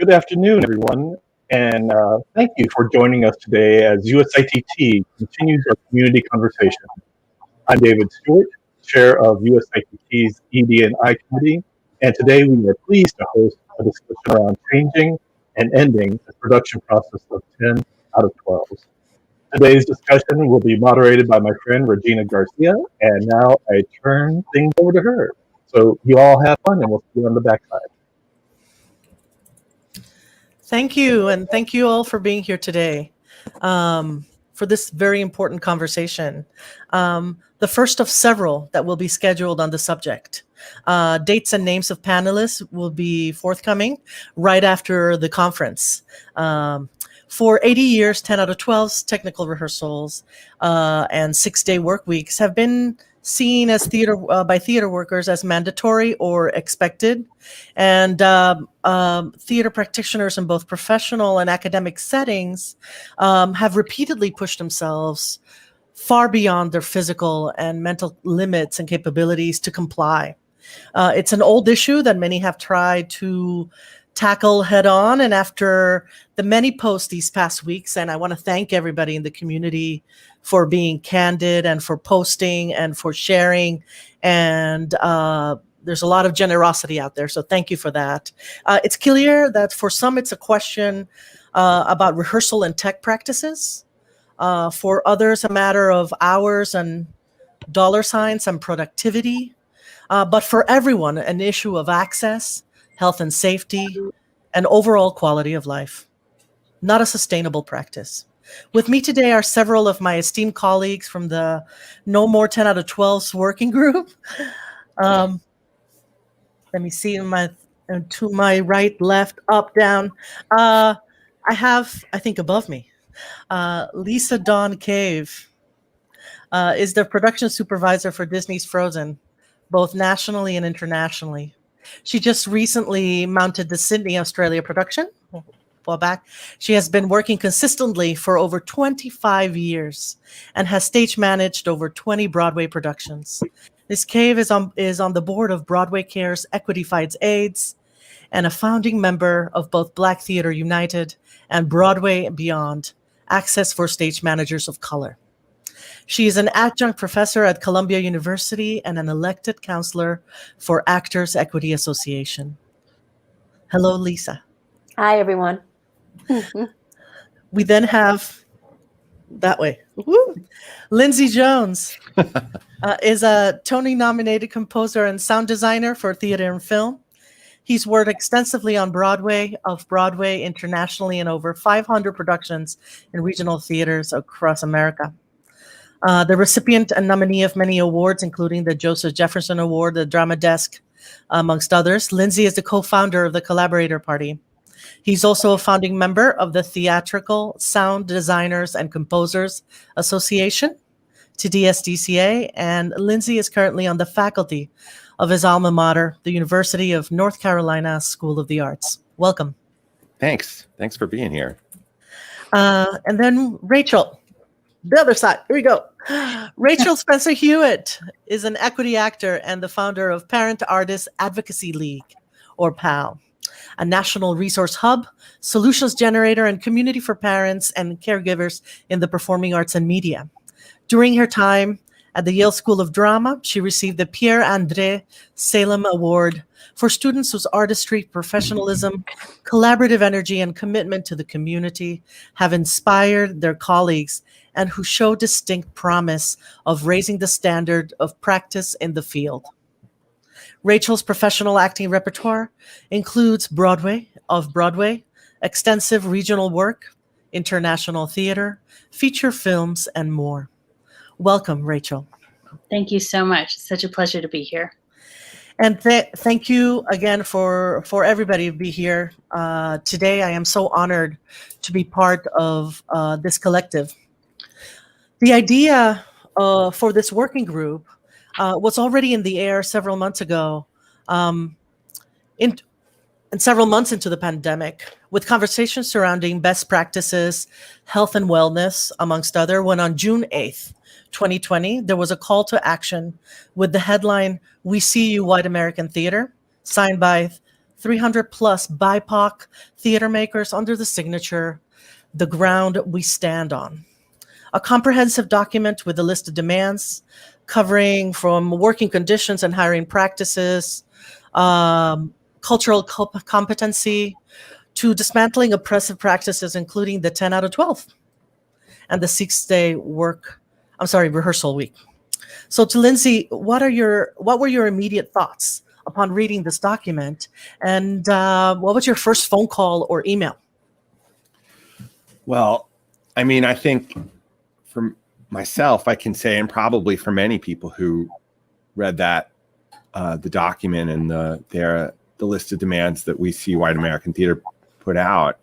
Good afternoon, everyone, and thank you for joining us today as USITT continues our community conversation. I'm David Stewart, Chair of USITT's ED&I Committee, and today we are pleased to host a discussion around changing and ending the production process of 10 out of 12. Today's discussion will be moderated by my friend Regina Garcia, and now I turn things over to her. So you all have fun, and we'll see you on the backside. Thank you, and thank you all for being here today for this very important conversation. The first of several that will be scheduled on the subject. Dates and names of panelists will be forthcoming right after the conference. For 80 years, 10 out of 12 technical rehearsals and 6-day work weeks have been seen as by theater workers as mandatory or expected. And theater practitioners in both professional and academic settings have repeatedly pushed themselves far beyond their physical and mental limits and capabilities to comply. It's an old issue that many have tried to tackle head on. And after the many posts these past weeks, and I want to thank everybody in the community for being candid and for posting and for sharing. And there's a lot of generosity out there. So thank you for that. It's clear that for some, it's a question about rehearsal and tech practices. For others, a matter of hours and dollar signs and productivity. But for everyone, an issue of access, health and safety, and overall quality of life. Not a sustainable practice. With me today are several of my esteemed colleagues from the No More 10 out of 12's working group. Let me see to my right, left, up, down. I have, I think above me, Lisa Dawn Cave is the production supervisor for Disney's Frozen, both nationally and internationally. She just recently mounted the Sydney, Australia production. A while back. She has been working consistently for over 25 years and has stage managed over 20 Broadway productions. Ms. Cave is on the board of Broadway Cares Equity Fights AIDS and a founding member of both Black Theater United and Broadway and Beyond, Access for Stage Managers of Color. She is an adjunct professor at Columbia University and an elected counselor for Actors Equity Association. Hello, Lisa. Hi, everyone. We then have, that way, Lindsay Jones is a Tony-nominated composer and sound designer for theater and film. He's worked extensively on Broadway, internationally, in over 500 productions in regional theaters across America. The recipient and nominee of many awards, including the Joseph Jefferson Award, the Drama Desk, amongst others. Lindsay is the co-founder of the Collaborator Party. He's also a founding member of the Theatrical Sound Designers and Composers Association, TDSDCA, and Lindsay is currently on the faculty of his alma mater, the University of North Carolina School of the Arts. Welcome. Thanks for being here. And then Rachel. The other side, here we go. Rachel Spencer Hewitt is an equity actor and the founder of Parent Artist Advocacy League, or PAL, a national resource hub, solutions generator, and community for parents and caregivers in the performing arts and media. During her time at the Yale School of Drama, she received the Pierre-André Salem Award for students whose artistry, professionalism, collaborative energy, and commitment to the community have inspired their colleagues and who show distinct promise of raising the standard of practice in the field. Rachel's professional acting repertoire includes Broadway, extensive regional work, international theater, feature films, and more. Welcome, Rachel. Thank you so much. It's such a pleasure to be here. And thank you again for everybody to be here. Today, I am so honored to be part of this collective. The idea for this working group was already in the air several months ago, and several months into the pandemic, with conversations surrounding best practices, health and wellness, amongst other, when on June 8th, 2020, there was a call to action with the headline, "We See You, White American Theater," signed by 300 plus BIPOC theater makers under the signature, The Ground We Stand On. A comprehensive document with a list of demands covering from working conditions and hiring practices, cultural competency, to dismantling oppressive practices, including the 10 out of 12 and the 6-day rehearsal week. So to Lindsay, what were your immediate thoughts upon reading this document? And what was your first phone call or email? Well, I mean, I think for myself, I can say, and probably for many people who read that, the document and the list of demands that we see White American Theater put out,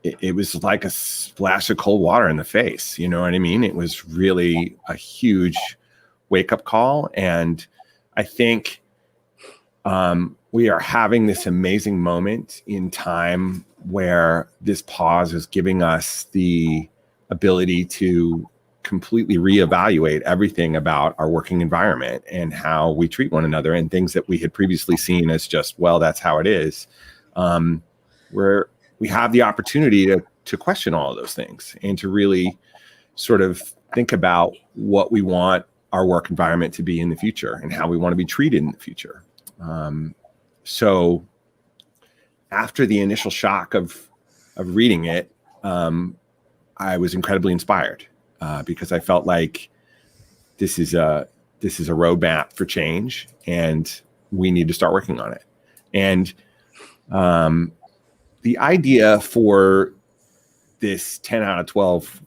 it was like a splash of cold water in the face. You know what I mean? It was really a huge wake-up call. And I think we are having this amazing moment in time where this pause is giving us the ability to completely reevaluate everything about our working environment and how we treat one another, and things that we had previously seen as just, well, that's how it is. Where we have the opportunity to question all of those things and to really sort of think about what we want our work environment to be in the future and how we want to be treated in the future. So after the initial shock of reading it, I was incredibly inspired because I felt like this is a roadmap for change, and we need to start working on it. And the idea for this 10 out of 12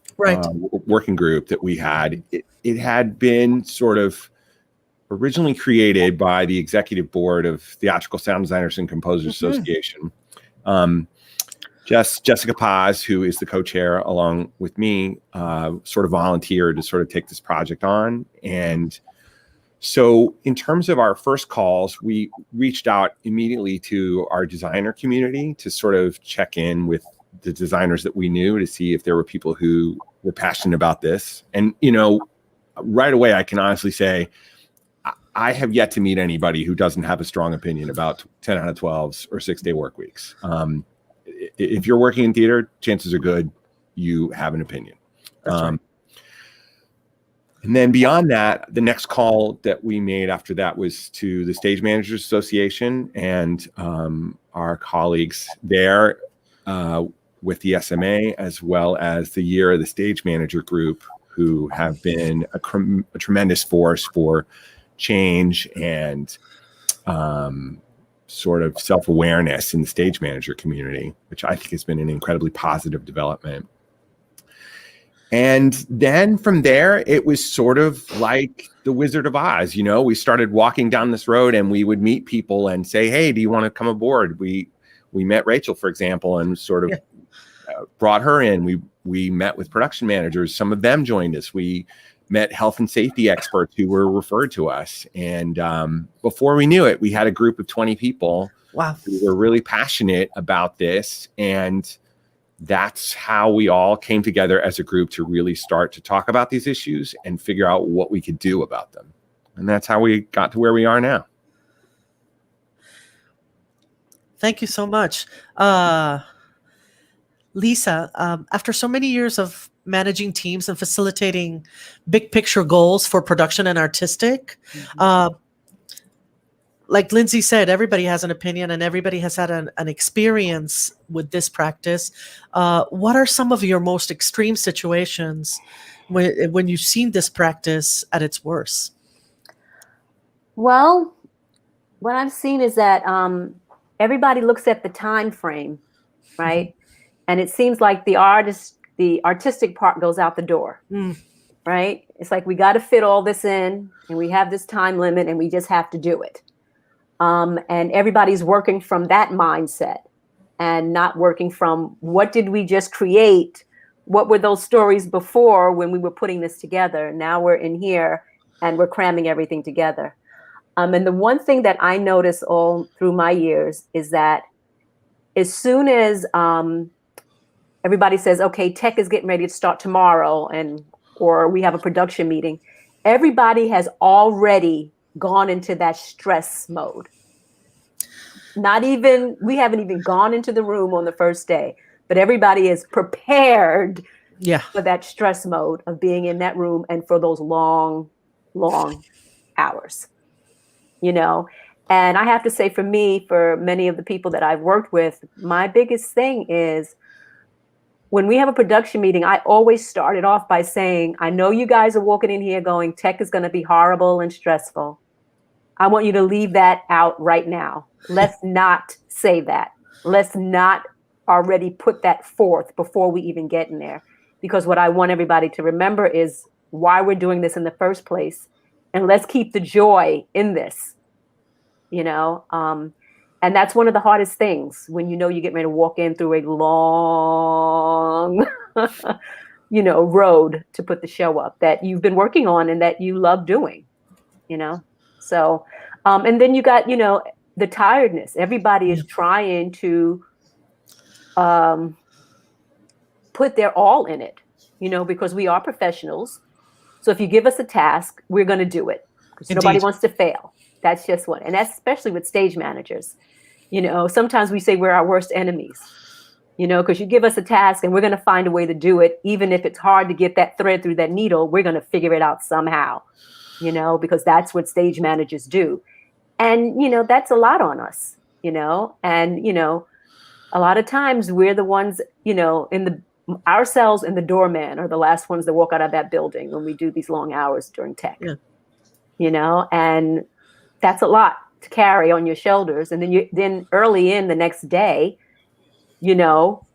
working group that we had, it had been sort of originally created by the executive board of Theatrical Sound Designers and Composers Association. Jessica Paz, who is the co-chair along with me, sort of volunteered to sort of take this project on. And so in terms of our first calls, we reached out immediately to our designer community to sort of check in with the designers that we knew to see if there were people who were passionate about this. And, you know, right away, I can honestly say, I have yet to meet anybody who doesn't have a strong opinion about 10 out of 12s or 6-day work weeks. If you're working in theater, chances are good you have an opinion. That's right. And then beyond that, the next call that we made after that was to the Stage Managers Association and our colleagues there with the SMA, as well as the Year of the Stage Manager group, who have been a tremendous force for change and sort of self-awareness in the stage manager community, which I think has been an incredibly positive development. And then from there, it was sort of like the Wizard of Oz. You know, we started walking down this road and we would meet people and say, hey, do you want to come aboard? We met Rachel, for example, and sort of brought her in. We met with production managers. Some of them joined us. We met health and safety experts who were referred to us. And before we knew it, we had a group of 20 people who were really passionate about this. And that's how we all came together as a group to really start to talk about these issues and figure out what we could do about them. And that's how we got to where we are now. Thank you so much. Lisa, after so many years of managing teams and facilitating big picture goals for production and artistic, like Lindsay said, everybody has an opinion and everybody has had an experience with this practice. What are some of your most extreme situations when you've seen this practice at its worst? Well, what I've seen is that everybody looks at the time frame, right? And it seems like the artistic part goes out the door, right? It's like we got to fit all this in, and we have this time limit, and we just have to do it. And everybody's working from that mindset and not working from what did we just create? What were those stories before when we were putting this together? Now we're in here and we're cramming everything together. And the one thing that I notice all through my years is that as soon as everybody says, okay, tech is getting ready to start tomorrow, or we have a production meeting, everybody has already gone into that stress mode. we haven't even gone into the room on the first day, but everybody is prepared for that stress mode of being in that room and for those long, long hours, you know? And I have to say, for me, for many of the people that I've worked with, my biggest thing is when we have a production meeting, I always start it off by saying, I know you guys are walking in here going, tech is going to be horrible and stressful. I want you to leave that out right now. Let's not say that. Let's not already put that forth before we even get in there. Because what I want everybody to remember is why we're doing this in the first place. And let's keep the joy in this, you know? And that's one of the hardest things when you know you get ready to walk in through a long, you know, road to put the show up that you've been working on and that you love doing, you know? So, and then you got, you know, the tiredness. Everybody is trying to put their all in it, you know, because we are professionals. So if you give us a task, we're going to do it because nobody wants to fail. That's just one. And that's especially with stage managers. You know, sometimes we say we're our worst enemies, you know, because you give us a task and we're going to find a way to do it. Even if it's hard to get that thread through that needle, we're going to figure it out somehow, you know, because that's what stage managers do. And, you know, that's a lot on us, you know, and, you know, a lot of times we're the ones, you know, ourselves and the doorman are the last ones that walk out of that building when we do these long hours during tech, you know, and that's a lot to carry on your shoulders. And then early in the next day, you know,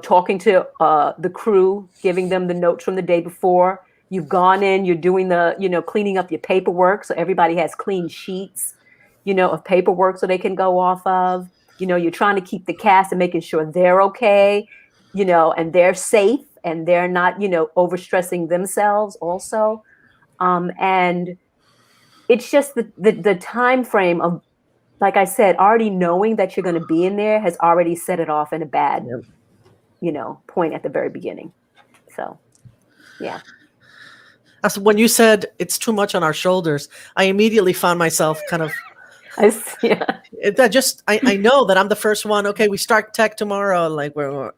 talking to the crew, giving them the notes from the day before. You've gone in, you're doing the, you know, cleaning up your paperwork. So everybody has clean sheets, you know, of paperwork so they can go off of. You know, you're trying to keep the cast and making sure they're okay, you know, and they're safe and they're not, you know, overstressing themselves also. And it's just the time frame of, like I said, already knowing that you're going to be in there has already set it off in a bad, you know, point at the very beginning. So, yeah. So when you said it's too much on our shoulders, I immediately found myself kind of, I know that I'm the first one. Okay, we start tech tomorrow. Like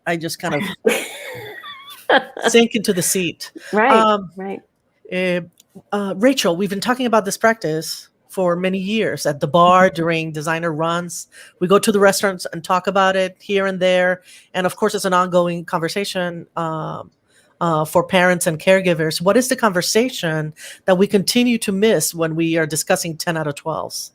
I just kind of sink into the seat. Right, right. Rachel, we've been talking about this practice for many years at the bar during designer runs. We go to the restaurants and talk about it here and there. And of course, it's an ongoing conversation for parents and caregivers. What is the conversation that we continue to miss when we are discussing 10 out of 12s?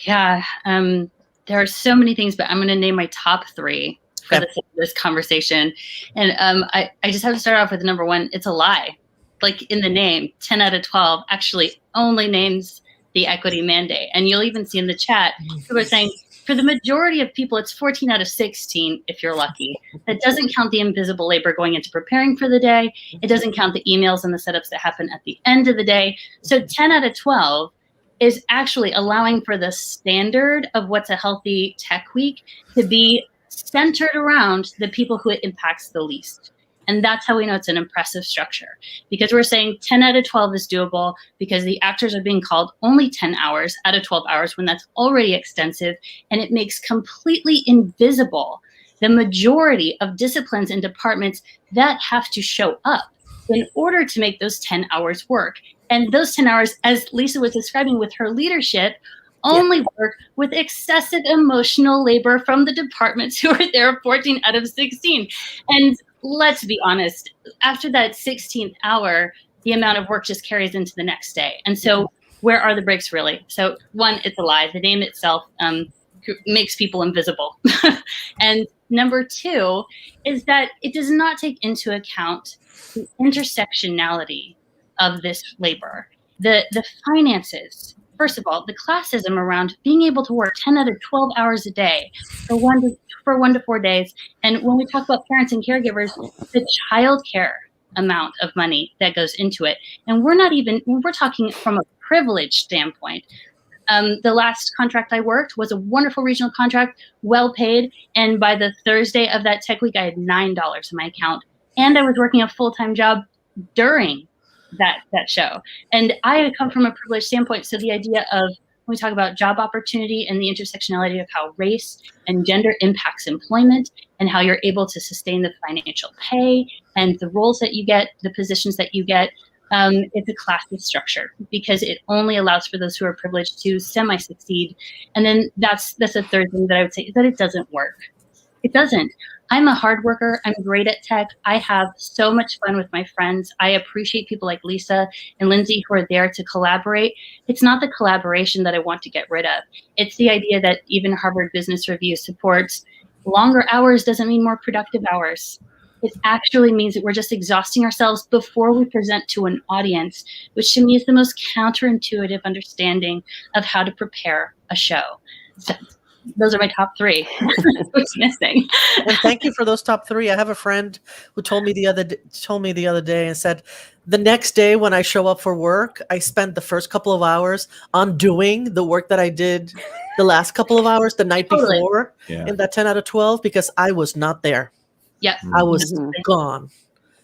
Yeah, there are so many things, but I'm going to name my top three for this conversation. And I just have to start off with number one. It's a lie. Like in the name, 10 out of 12 actually only names the equity mandate. And you'll even see in the chat, people are saying, for the majority of people, it's 14 out of 16 if you're lucky. That doesn't count the invisible labor going into preparing for the day. It doesn't count the emails and the setups that happen at the end of the day. So 10 out of 12 is actually allowing for the standard of what's a healthy tech week to be centered around the people who it impacts the least. And that's how we know it's an impressive structure, because we're saying 10 out of 12 is doable because the actors are being called only 10 hours out of 12 hours when that's already extensive. And it makes completely invisible the majority of disciplines and departments that have to show up in order to make those 10 hours work. And those 10 hours, as Lisa was describing with her leadership, only work with excessive emotional labor from the departments who are there 14 out of 16. And let's be honest, after that 16th hour, the amount of work just carries into the next day. And so where are the breaks really? So one, it's a lie. The name itself makes people invisible. And number two is that it does not take into account the intersectionality of this labor, the finances. First of all, the classism around being able to work 10 out of 12 hours a day for 1 to 4 days. And when we talk about parents and caregivers, the childcare amount of money that goes into it. And we're talking from a privilege standpoint. The last contract I worked was a wonderful regional contract, well paid. And by the Thursday of that tech week, I had $9 in my account. And I was working a full-time job during that show. And I come from a privileged standpoint. So the idea of when we talk about job opportunity and the intersectionality of how race and gender impacts employment and how you're able to sustain the financial pay and the roles that you get, the positions that you get. It's a classist structure because it only allows for those who are privileged to semi-succeed. And then that's the third thing that I would say is that it doesn't work. It doesn't. I'm a hard worker. I'm great at tech. I have so much fun with my friends. I appreciate people like Lisa and Lindsay who are there to collaborate. It's not the collaboration that I want to get rid of. It's the idea that even Harvard Business Review supports longer hours doesn't mean more productive hours. It actually means that we're just exhausting ourselves before we present to an audience, which to me is the most counterintuitive understanding of how to prepare a show. So those are my top three. What's missing? And thank you for those top three. I have a friend who told me the other day and said, the next day when I show up for work, I spend the first couple of hours undoing the work that I did the last couple of hours the night before in that 10 out of 12 because I was not there. Yeah, I was gone.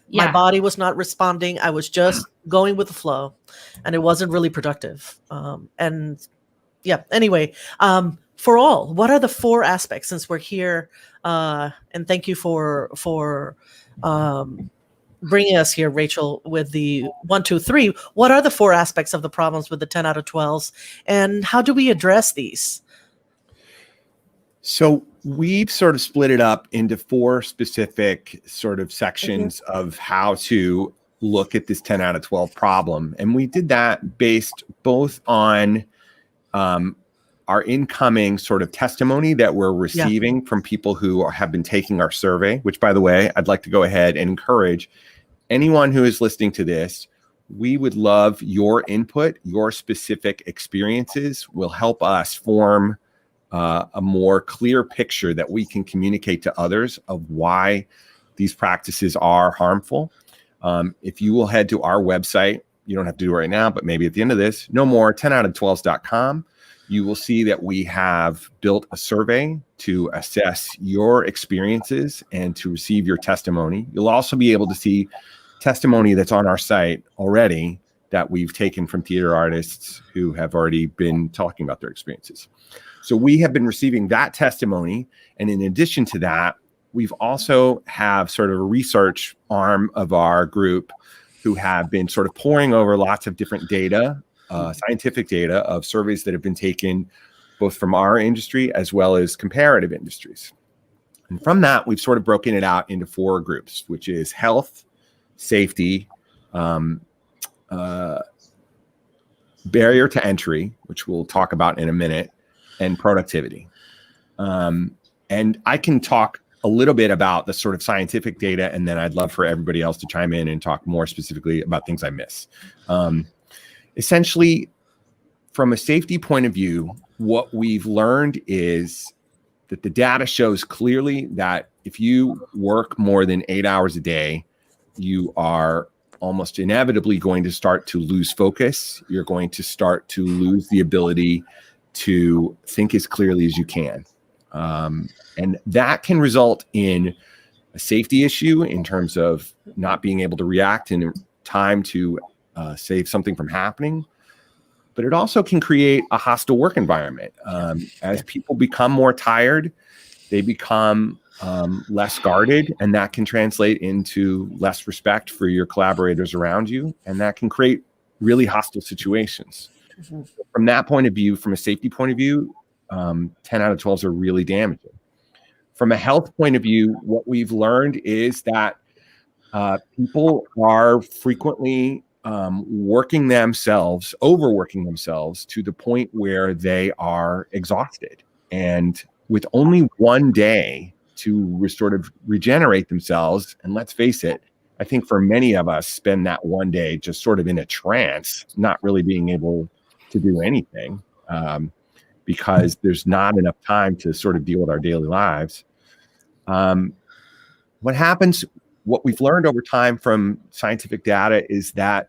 Yeah. My body was not responding. I was just going with the flow, and it wasn't really productive. Anyway, for all, what are the four aspects since we're here? And thank you for bringing us here, Rachel, with the 1, 2, 3. What are the four aspects of the problems with the 10 out of 12s, and how do we address these? So we've sort of split it up into four specific sort of sections of how to look at this 10 out of 12 problem. And we did that based both on our incoming sort of testimony that we're receiving from people who have been taking our survey, which, by the way, I'd like to go ahead and encourage anyone who is listening to this. We would love your input. Your specific experiences will help us form a more clear picture that we can communicate to others of why these practices are harmful. If you will head to our website, you don't have to do it right now, but maybe at the end of this, no more 10out of12s.com. You will see that we have built a survey to assess your experiences and to receive your testimony. You'll also be able to see testimony that's on our site already that we've taken from theater artists who have already been talking about their experiences. So we have been receiving that testimony. And in addition to that, we've also have sort of a research arm of our group who have been sort of poring over lots of different data, scientific data of surveys that have been taken both from our industry as well as comparative industries. And from that, we've sort of broken it out into four groups, which is health, safety, barrier to entry, which we'll talk about in a minute, and productivity. And I can talk a little bit about the sort of scientific data, and then I'd love for everybody else to chime in and talk more specifically about things I miss. Essentially, from a safety point of view, what we've learned is that the data shows clearly that if you work more than 8 hours a day, you are almost inevitably going to start to lose focus. You're going to start to lose the ability to think as clearly as you can. And that can result in a safety issue in terms of not being able to react in time to save something from happening. But it also can create a hostile work environment. As people become more tired, they become less guarded, and that can translate into less respect for your collaborators around you. And that can create really hostile situations. From that point of view, from a safety point of view, 10 out of 12s are really damaging. From a health point of view, what we've learned is that people are frequently overworking themselves to the point where they are exhausted. And with only one day to sort of regenerate themselves, and let's face it, I think for many of us spend that one day just sort of in a trance, not really being able to do anything because there's not enough time to sort of deal with our daily lives. What happens, what we've learned over time from scientific data is that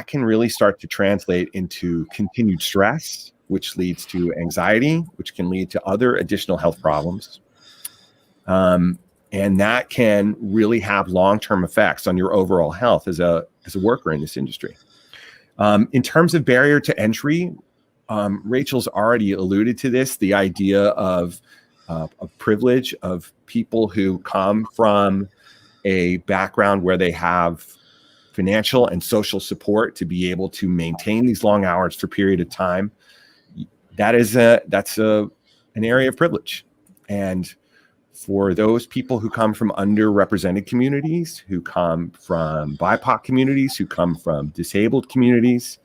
can really start to translate into continued stress, which leads to anxiety, which can lead to other additional health problems. And that can really have long-term effects on your overall health as a worker in this industry. In terms of barrier to entry, Rachel's already alluded to this, the idea of privilege, of people who come from a background where they have financial and social support to be able to maintain these long hours for a period of time. That's an area of privilege. And for those people who come from underrepresented communities, who come from BIPOC communities, who come from disabled communities,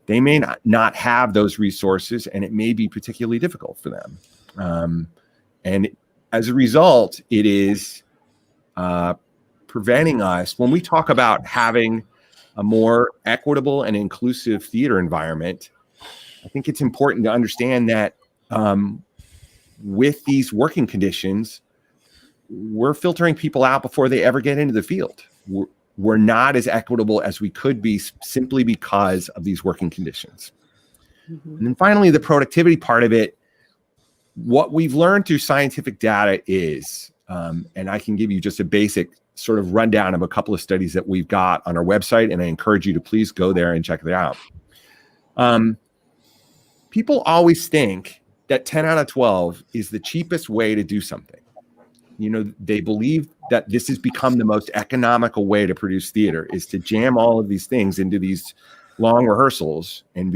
they may not have those resources, and it may be particularly difficult for them. And as a result, it is preventing us, when we talk about having a more equitable and inclusive theater environment, I think it's important to understand that with these working conditions, we're filtering people out before they ever get into the field. We're not as equitable as we could be simply because of these working conditions. Mm-hmm. And then finally, the productivity part of it, what we've learned through scientific data is, and I can give you just a basic sort of rundown of a couple of studies that we've got on our website, and I encourage you to please go there and check it out. People always think that 10 out of 12 is the cheapest way to do something. You know, they believe that this has become the most economical way to produce theater, is to jam all of these things into these long rehearsals and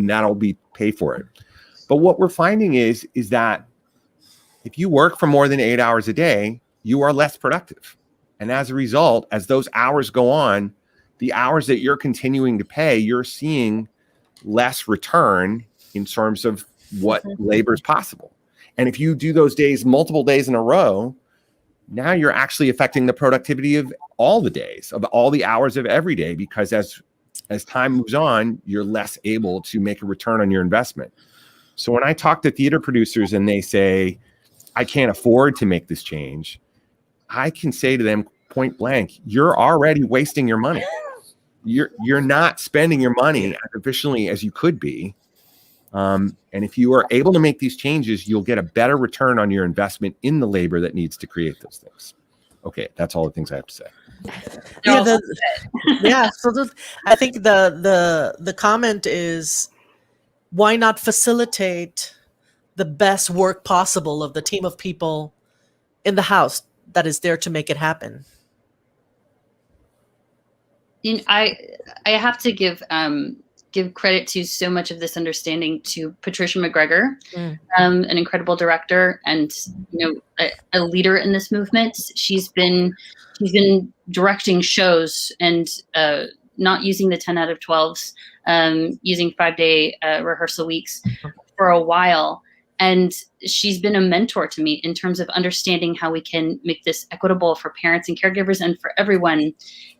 that'll be pay for it. But what we're finding is that if you work for more than 8 hours a day, you are less productive. And as a result, as those hours go on, the hours that you're continuing to pay, you're seeing less return in terms of what labor is possible. And if you do those days, multiple days in a row, now you're actually affecting the productivity of all the days, of all the hours of every day, because as time moves on, you're less able to make a return on your investment. So when I talk to theater producers and they say, I can't afford to make this change, I can say to them point blank, you're already wasting your money. You're not spending your money as efficiently as you could be. And if you are able to make these changes, you'll get a better return on your investment in the labor that needs to create those things. Okay, that's all the things I have to say. So I think the comment is, why not facilitate the best work possible of the team of people in the house that is there to make it happen? You know, I have to give credit to so much of this understanding to Patricia McGrath, an incredible director and a leader in this movement. She's been directing shows and not using the 10 out of 12s, using 5-day rehearsal weeks for a while. And she's been a mentor to me in terms of understanding how we can make this equitable for parents and caregivers and for everyone.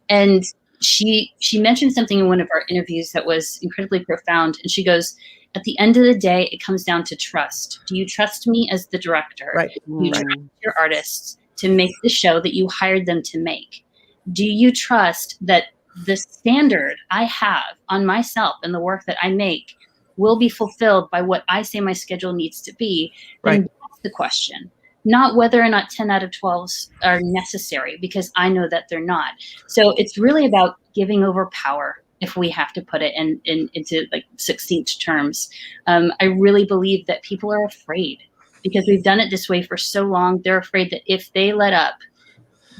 And she mentioned something in one of our interviews that was incredibly profound. And she goes, at the end of the day, it comes down to trust. Do you trust me as the director? Right. Do you trust your artists to make the show that you hired them to make? Do you trust that the standard I have on myself and the work that I make will be fulfilled by what I say my schedule needs to be? Right. And that's the question. Not whether or not 10 out of 12s are necessary, because I know that they're not. So it's really about giving over power, if we have to put it into like succinct terms. I really believe that people are afraid because we've done it this way for so long. They're afraid that if they let up,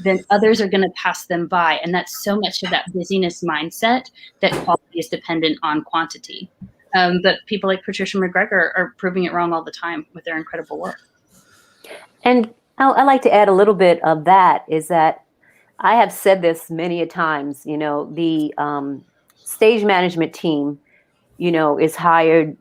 then others are going to pass them by. And that's so much of that busyness mindset that quality is dependent on quantity. But people like Patricia McGrath are proving it wrong all the time with their incredible work. And I like to add a little bit of that, is that I have said this many a times, the stage management team, is hired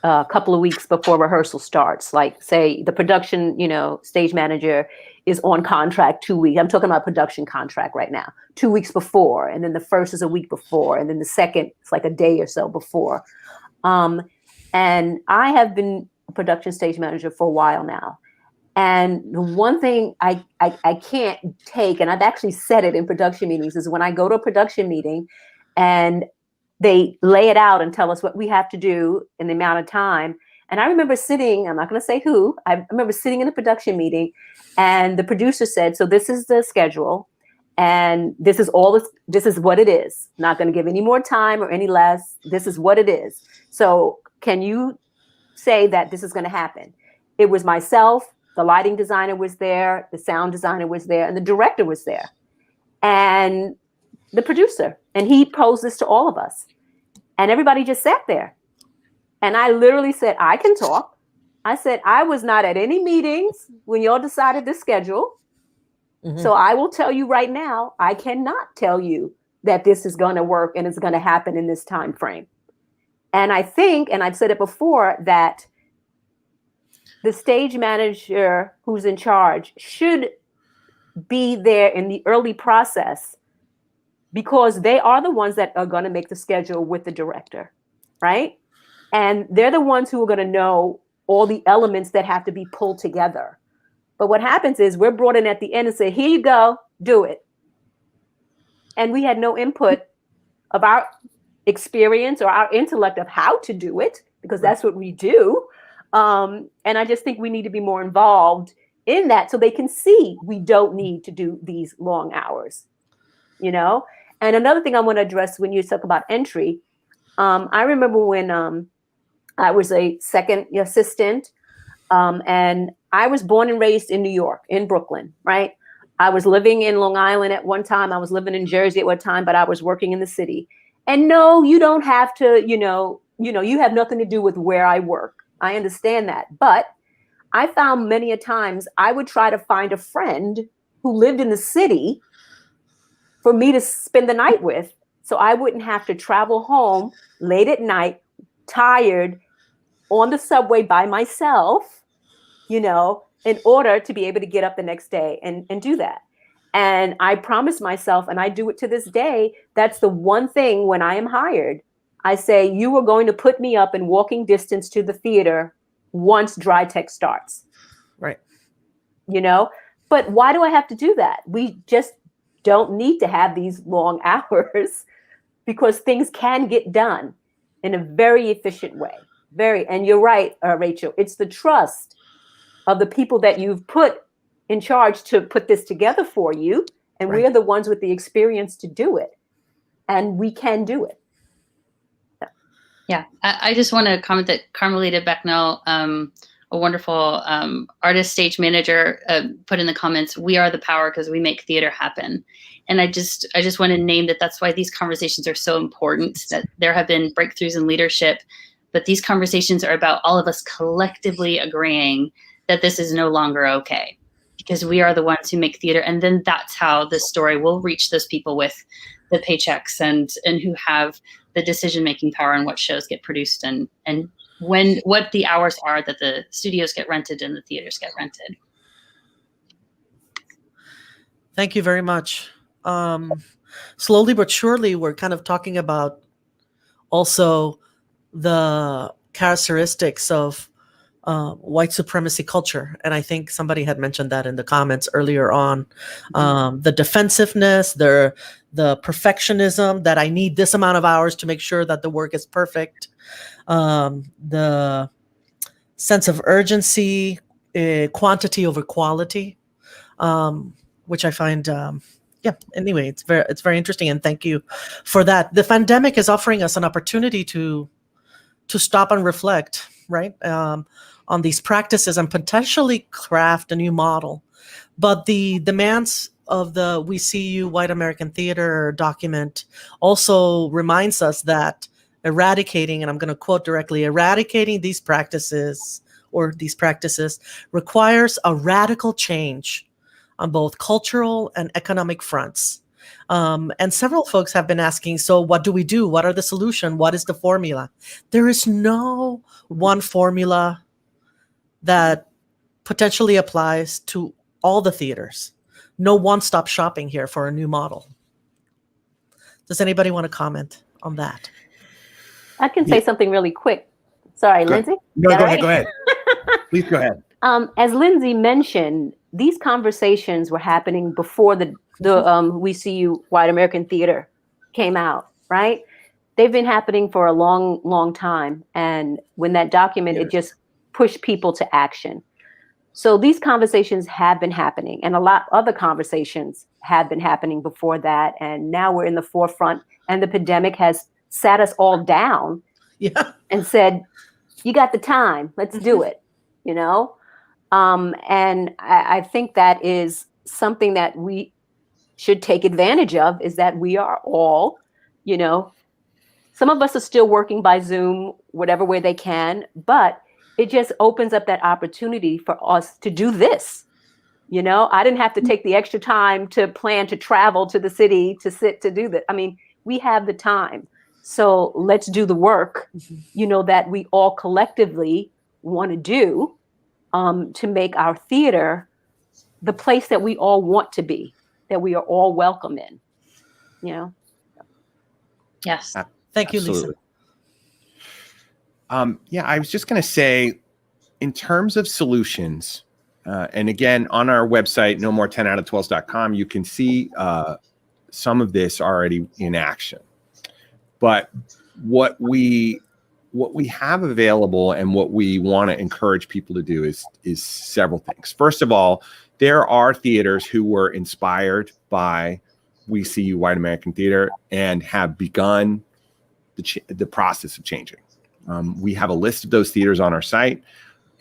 a couple of weeks before rehearsal starts. Like, say the production, stage manager is on contract 2 weeks. I'm talking about production contract right now, 2 weeks before. And then the first is a week before. And then the second, it's like a day or so before. And I have been a production stage manager for a while now. And the one thing I can't take, and I've actually said it in production meetings, is when I go to a production meeting and they lay it out and tell us what we have to do in the amount of time. And I remember sitting, I'm not going to say who, I remember sitting in a production meeting and the producer said, so this is the schedule. And this is what it is. Not going to give any more time or any less. This is what it is. So can you say that this is going to happen? It was myself, the lighting designer was there, the sound designer was there, and the director was there, and the producer. And he posed this to all of us. And everybody just sat there. And I literally said, I can talk. I said, I was not at any meetings when y'all decided this schedule. Mm-hmm. So I will tell you right now, I cannot tell you that this is going to work and it's going to happen in this time frame. And I think, and I've said it before, that the stage manager who's in charge should be there in the early process, because they are the ones that are going to make the schedule with the director, right? And they're the ones who are going to know all the elements that have to be pulled together. But what happens is we're brought in at the end and say, here you go, do it. And we had no input of our experience or our intellect of how to do it, because that's what we do. And I just think we need to be more involved in that so they can see we don't need to do these long hours, you know? And another thing I want to address when you talk about entry, I remember when I was a second assistant, and I was born and raised in New York, in Brooklyn, right? I was living in Long Island at one time. I was living in Jersey at one time, but I was working in the city. And no, you don't have to, you have nothing to do with where I work. I understand that. But I found many a times I would try to find a friend who lived in the city for me to spend the night with, so I wouldn't have to travel home late at night, tired, on the subway by myself, in order to be able to get up the next day and do that. And I promised myself, and I do it to this day, that's the one thing when I am hired, I say, you are going to put me up in walking distance to the theater once dry tech starts. Right. But why do I have to do that? We just don't need to have these long hours, because things can get done in a very efficient way. And you're right, Rachel, it's the trust of the people that you've put in charge to put this together for you. And right. We're the ones with the experience to do it. And we can do it. Yeah, I just want to comment that Carmelita Becknell, a wonderful artist stage manager, put in the comments, we are the power because we make theater happen. And I just want to name that that's why these conversations are so important, that there have been breakthroughs in leadership, but these conversations are about all of us collectively agreeing that this is no longer okay, because we are the ones who make theater. And then that's how this story will reach those people with the paychecks and who have the decision-making power on what shows get produced and what the hours are that the studios get rented and the theaters get rented. Thank you very much. Slowly but surely, we're kind of talking about also the characteristics of white supremacy culture. And I think somebody had mentioned that in the comments earlier on. The defensiveness, the perfectionism, that I need this amount of hours to make sure that the work is perfect. The sense of urgency, quantity over quality, which I find, anyway, it's very interesting. And thank you for that. The pandemic is offering us an opportunity to stop and reflect, right? On these practices and potentially craft a new model. But the demands of the We See You White American Theater document also reminds us that eradicating, and I'm going to quote directly, eradicating these practices requires a radical change on both cultural and economic fronts. And several folks have been asking, so what do we do? What are the solution? What is the formula? There is no one formula that potentially applies to all the theaters. No one-stop shopping here for a new model. Does anybody want to comment on that? I can say something really quick. Sorry, Lindsay? No, go ahead. Please go ahead. As Lindsay mentioned, these conversations were happening before the We See You White American Theater came out, right? They've been happening for a long, long time. And when that document, it just pushed people to action. So these conversations have been happening, and a lot of other conversations had been happening before that. And now we're in the forefront, and the pandemic has sat us all down and said, you got the time, let's do it, you know? And I think that is something that we should take advantage of, is that we are all, you know, some of us are still working by Zoom, whatever way they can, but it just opens up that opportunity for us to do this. You know, I didn't have to take the extra time to plan to travel to the city to sit to do that. I mean, we have the time. So let's do the work, you know, that we all collectively want to do, to make our theater the place that we all want to be, that we are all welcome in, you know? Yes. Thank you, Lisa. Yeah, I was just going to say, in terms of solutions, and again, on our website, nomore10out12s.com, you can see some of this already in action. But what we have available and what we want to encourage people to do is several things. First of all, there are theaters who were inspired by We See You White American Theater and have begun the process of changing. We have a list of those theaters on our site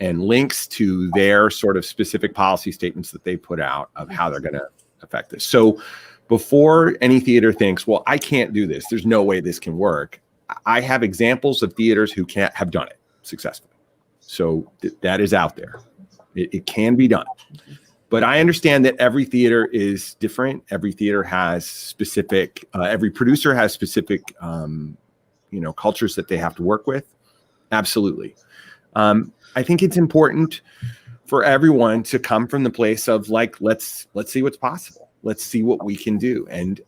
and links to their sort of specific policy statements that they put out of how they're going to affect this. So before any theater thinks, well, I can't do this, there's no way this can work, I have examples of theaters who can't have done it successfully. So that is out there. It can be done. But I understand that every theater is different. Every theater has specific, every producer has specific, cultures that they have to work with. Absolutely. I think it's important for everyone to come from the place of like, let's see what's possible. Let's see what we can do. And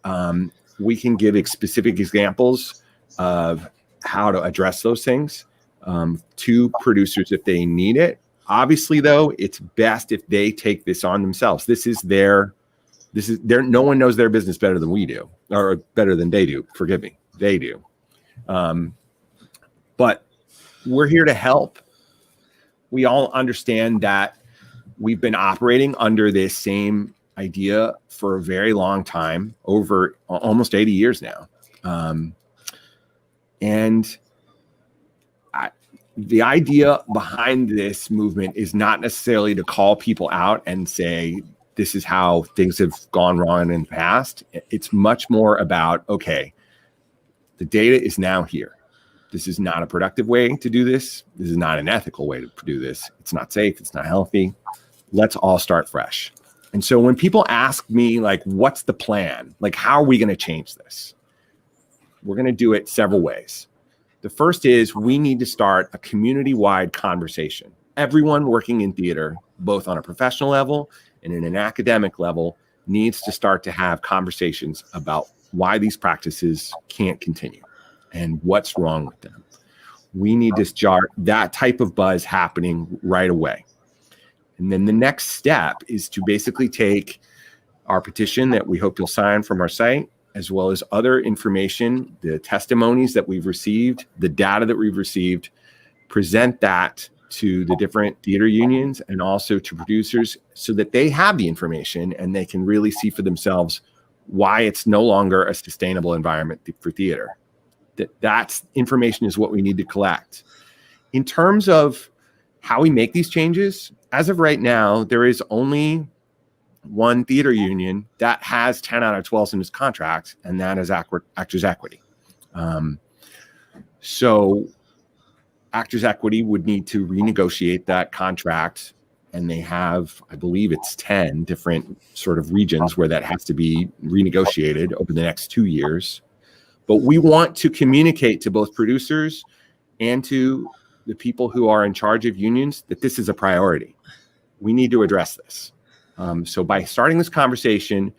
we can give specific examples of how to address those things to producers if they need it. Obviously, though, it's best if they take this on themselves. No one knows their business better than we do, or better than they do. Forgive me, they do. But we're here to help. We all understand that we've been operating under this same idea for a very long time, over almost 80 years now. The idea behind this movement is not necessarily to call people out and say, this is how things have gone wrong in the past. It's much more about, okay, the data is now here. This is not a productive way to do this. This is not an ethical way to do this. It's not safe. It's not healthy. Let's all start fresh. And so when people ask me, like, what's the plan? Like, how are we going to change this? We're going to do it several ways. The first is we need to start a community-wide conversation. Everyone working in theater, both on a professional level and in an academic level, needs to start to have conversations about why these practices can't continue and what's wrong with them. We need to start that type of buzz happening right away. And then the next step is to basically take our petition that we hope you'll sign from our site, as well as other information, the testimonies that we've received, the data that we've received, present that to the different theater unions and also to producers so that they have the information and they can really see for themselves why it's no longer a sustainable environment for theater. That's information is what we need to collect. In terms of how we make these changes, as of right now, there is only one theater union that has 10 out of 12 in its contract, and that is Actors Equity. So Actors Equity would need to renegotiate that contract, and they have, I believe it's 10 different sort of regions where that has to be renegotiated over the next 2 years. But we want to communicate to both producers and to the people who are in charge of unions that this is a priority. We need to address this. So by starting this conversation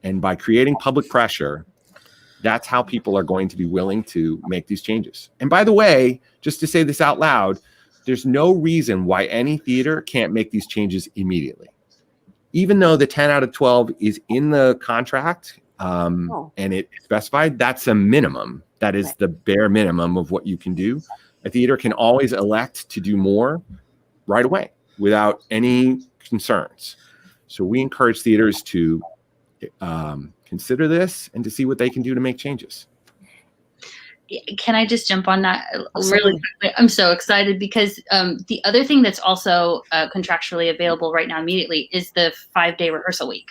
and by creating public pressure, that's how people are going to be willing to make these changes. And by the way, just to say this out loud, there's no reason why any theater can't make these changes immediately. Even though the 10 out of 12 is in the contract and it's specified, that's a minimum. That is the bare minimum of what you can do. A theater can always elect to do more right away without any concerns. So we encourage theaters to consider this and to see what they can do to make changes. Can I just jump on that Absolutely. really quickly? I'm so excited because the other thing that's also contractually available right now immediately is the 5-day rehearsal week.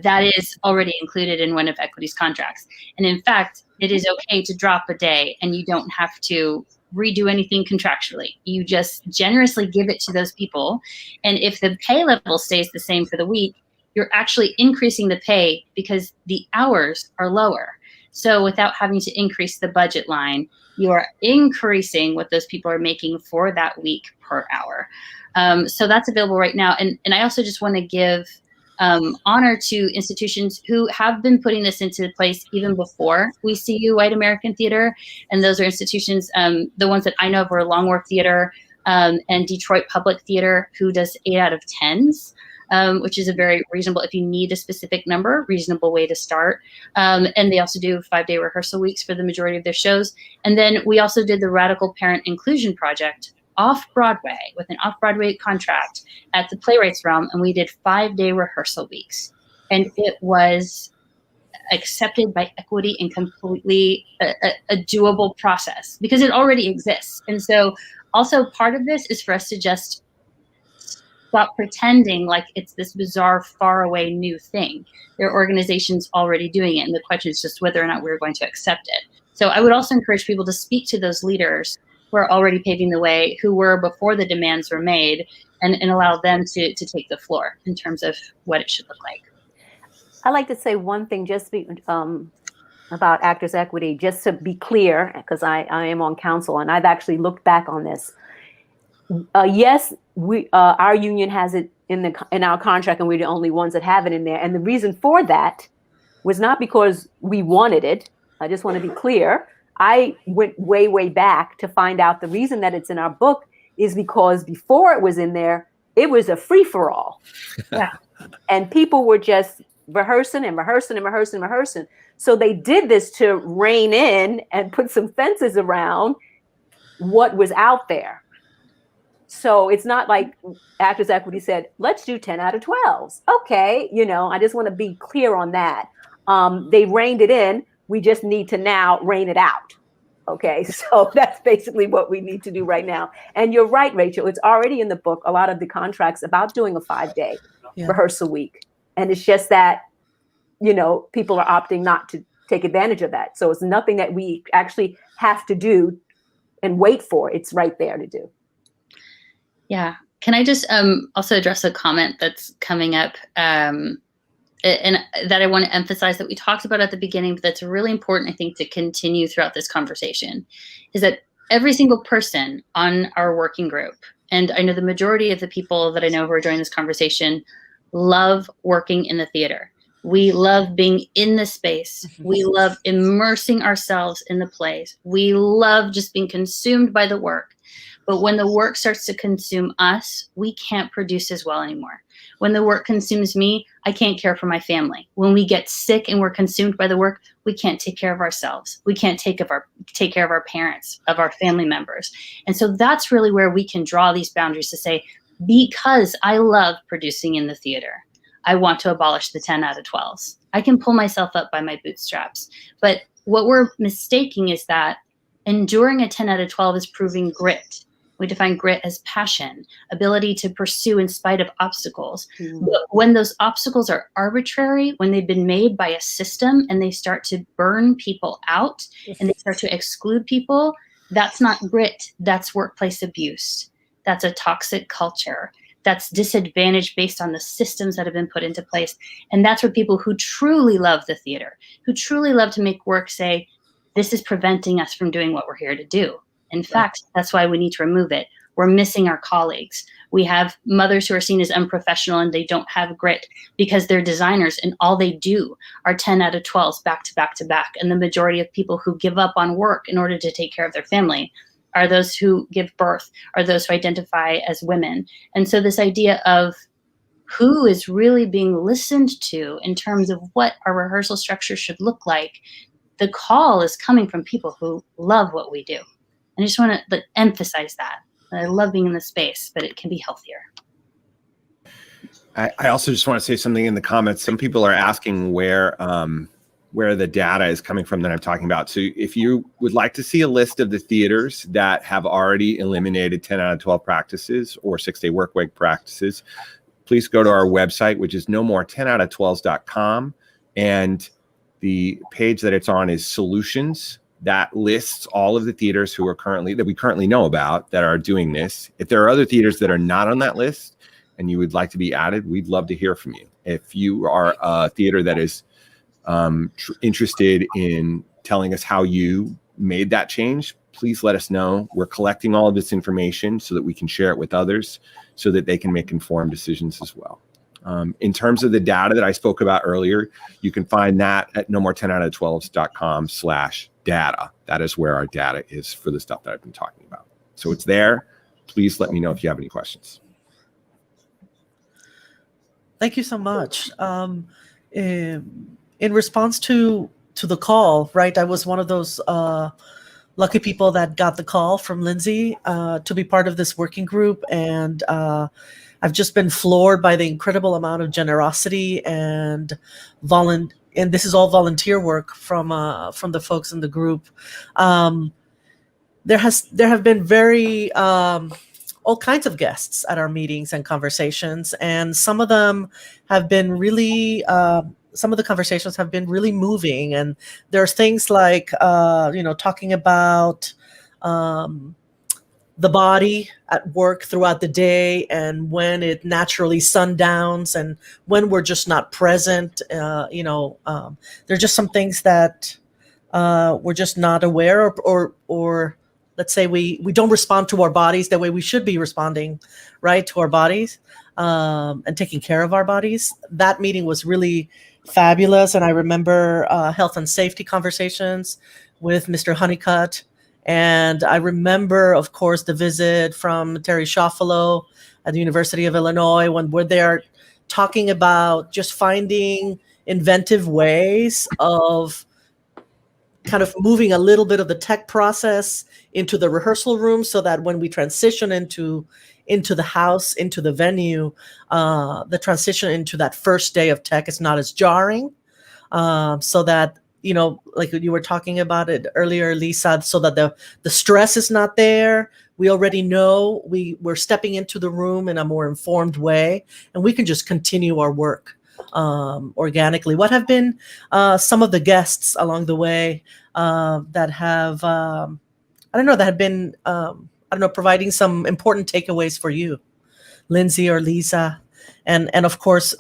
That is already included in one of Equity's contracts. And in fact, it is okay to drop a day and you don't have to redo anything contractually. You just generously give it to those people. And if the pay level stays the same for the week, you're actually increasing the pay because the hours are lower. So without having to increase the budget line, you are increasing what those people are making for that week per hour. So that's available right now. And I also just want to give honor to institutions who have been putting this into place even before we see you, White American Theater. And those are institutions, the ones that I know of are Longworth Theater and Detroit Public Theater, who does 8 out of 10s. Which is a very reasonable, if you need a specific number, reasonable way to start. And they also do 5-day rehearsal weeks for the majority of their shows. And then we also did the Radical Parent Inclusion Project off-Broadway with an off-Broadway contract at the Playwrights Realm. And we did 5-day rehearsal weeks. And it was accepted by Equity and completely a doable process because it already exists. And so also part of this is for us to just stop pretending like it's this bizarre, far away new thing. There are organizations already doing it, and the question is just whether or not we're going to accept it. So I would also encourage people to speak to those leaders who are already paving the way, who were before the demands were made, and allow them to take the floor in terms of what it should look like. I'd like to say one thing just about Actors Equity, just to be clear, because I am on council and I've actually looked back on this. Yes, our union has it in our contract, and we're the only ones that have it in there. And the reason for that was not because we wanted it. I just want to be clear. I went way, way back to find out the reason that it's in our book is because before it was in there, it was a free-for-all. Yeah. And people were just rehearsing and rehearsing and rehearsing and rehearsing. So they did this to rein in and put some fences around what was out there. So it's not like Actors Equity said, let's do 10 out of 12s. Okay, I just want to be clear on that. They reined it in. We just need to now rein it out. Okay, so that's basically what we need to do right now. And you're right, Rachel. It's already in the book, a lot of the contracts about doing a 5-day rehearsal week. And it's just that, people are opting not to take advantage of that. So it's nothing that we actually have to do and wait for. It's right there to do. Yeah. Can I just also address a comment that's coming up and that I want to emphasize that we talked about at the beginning, but that's really important, I think, to continue throughout this conversation, is that every single person on our working group, and I know the majority of the people that I know who are joining this conversation, love working in the theater. We love being in the space. We love immersing ourselves in the plays. We love just being consumed by the work. But when the work starts to consume us, we can't produce as well anymore. When the work consumes me, I can't care for my family. When we get sick and we're consumed by the work, we can't take care of ourselves. We can't take care of our parents, of our family members. And so that's really where we can draw these boundaries to say, because I love producing in the theater, I want to abolish the 10 out of 12s. I can pull myself up by my bootstraps. But what we're mistaking is that enduring a 10 out of 12 is proving grit. We define grit as passion, ability to pursue in spite of obstacles. But when those obstacles are arbitrary, when they've been made by a system and they start to burn people out and they start to exclude people, that's not grit. That's workplace abuse. That's a toxic culture. That's disadvantage based on the systems that have been put into place. And that's where people who truly love the theater, who truly love to make work, say, this is preventing us from doing what we're here to do. In fact, that's why we need to remove it. We're missing our colleagues. We have mothers who are seen as unprofessional and they don't have grit because they're designers and all they do are 10 out of 12s back to back to back. And the majority of people who give up on work in order to take care of their family are those who give birth, are those who identify as women. And so this idea of who is really being listened to in terms of what our rehearsal structure should look like, the call is coming from people who love what we do. And I just want to emphasize that. I love being in the space, but it can be healthier. I also just want to say something in the comments. Some people are asking where the data is coming from that I'm talking about. So if you would like to see a list of the theaters that have already eliminated 10 out of 12 practices or 6-day work week practices, please go to our website, which is nomore10out of12s.com. And the page that it's on is solutions. That lists all of the theaters that we currently know about that are doing this. If there are other theaters that are not on that list and you would like to be added, we'd love to hear from you. If you are a theater that is interested in telling us how you made that change, please let us know. We're collecting all of this information so that we can share it with others so that they can make informed decisions as well. In terms of the data that I spoke about earlier, you can find that at nomore10out of12s.com/data. That is where our data is for the stuff that I've been talking about. So it's there. Please let me know if you have any questions. Thank you so much. In response to the call, right, I was one of those lucky people that got the call from Lindsay to be part of this working group, and I've just been floored by the incredible amount of generosity and this is all volunteer work from the folks in the group. There have been very all kinds of guests at our meetings and conversations, and some of them have been really. Some of the conversations have been really moving, and there's things like, talking about the body at work throughout the day and when it naturally sundowns and when we're just not present. There's just some things that we're just not aware of, or let's say we don't respond to our bodies the way we should be responding, right, to our bodies and taking care of our bodies. That meeting was really fabulous. And I remember health and safety conversations with Mr. Honeycutt. And I remember, of course, the visit from Terry Schoffalo at the University of Illinois when we're there talking about just finding inventive ways of kind of moving a little bit of the tech process into the rehearsal room so that when we transition into the house, into the venue, the transition into that first day of tech is not as jarring. So that, like you were talking about it earlier, Lisa, so that the stress is not there. We already know we're stepping into the room in a more informed way, and we can just continue our work organically. What have been some of the guests along the way that have, providing some important takeaways for you, Lindsay or Lisa, and of course,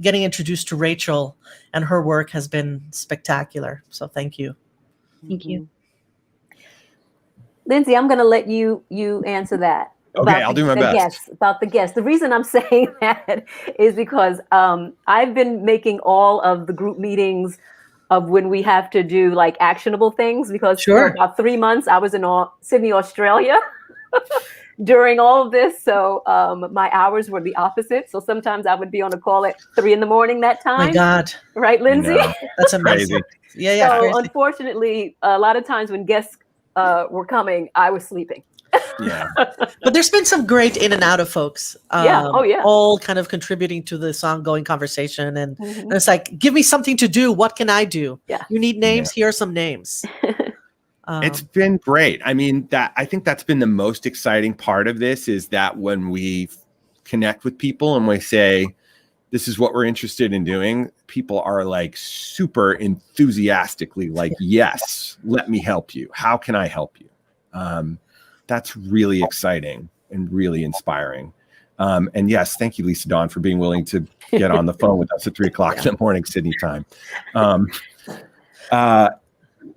getting introduced to Rachel and her work has been spectacular. So thank you. Thank you. Lindsay, I'm going to let you answer that. Okay, I'll do my best. About the guests. The reason I'm saying that is because I've been making all of the group meetings of when we have to do like actionable things, because for about 3 months I was in Sydney, Australia during all of this. So my hours were the opposite. So sometimes I would be on a call at 3 a.m. that time. My God. Right, Lindsay? That's amazing. Yeah. So crazy. Unfortunately, a lot of times when guests were coming, I was sleeping. Yeah. But there's been some great in and out of folks. All kind of contributing to this ongoing conversation. And it's like, give me something to do. What can I do? Yeah. You need names? Here are some names. It's been great. I mean, I think that's been the most exciting part of this, is that when we connect with people and we say, this is what we're interested in doing, people are like super enthusiastically like, yes, let me help you. How can I help you? That's really exciting and really inspiring. And yes, thank you, Lisa Dawn, for being willing to get on the phone with us at 3:00 in the morning, Sydney time.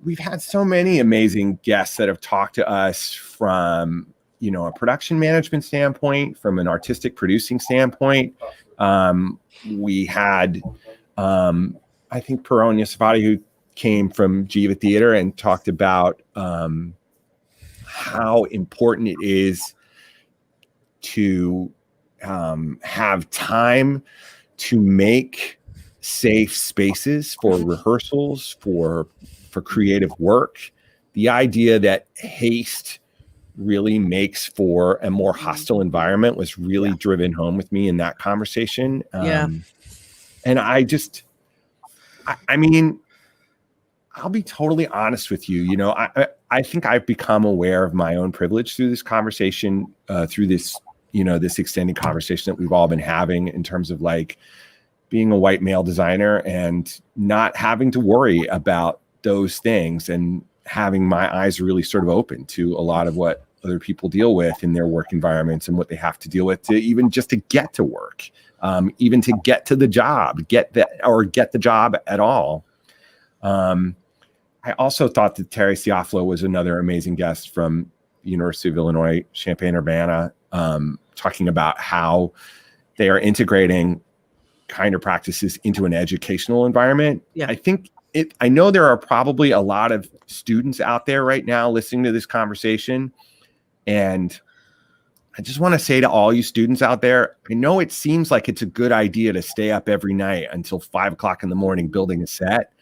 We've had so many amazing guests that have talked to us from, a production management standpoint, from an artistic producing standpoint. We had, I think, Perron Yosafati, who came from Jiva Theater and talked about how important it is to have time to make safe spaces for rehearsals, for creative work. The idea that haste really makes for a more hostile environment was really driven home with me in that conversation. And I mean, I'll be totally honest with you. You know, I think I've become aware of my own privilege through this conversation, through this, you know, this extended conversation that we've all been having in terms of like being a white male designer and not having to worry about those things and having my eyes really sort of open to a lot of what other people deal with in their work environments and what they have to deal with to even just to get to work, even to get to the job, get the job at all. I also thought that Terry Ciafalo was another amazing guest from the University of Illinois, Champaign-Urbana, talking about how they are integrating kinder practices into an educational environment. Yeah. I know there are probably a lot of students out there right now listening to this conversation. And I just want to say to all you students out there, I know it seems like it's a good idea to stay up every night until 5 o'clock in the morning building a set.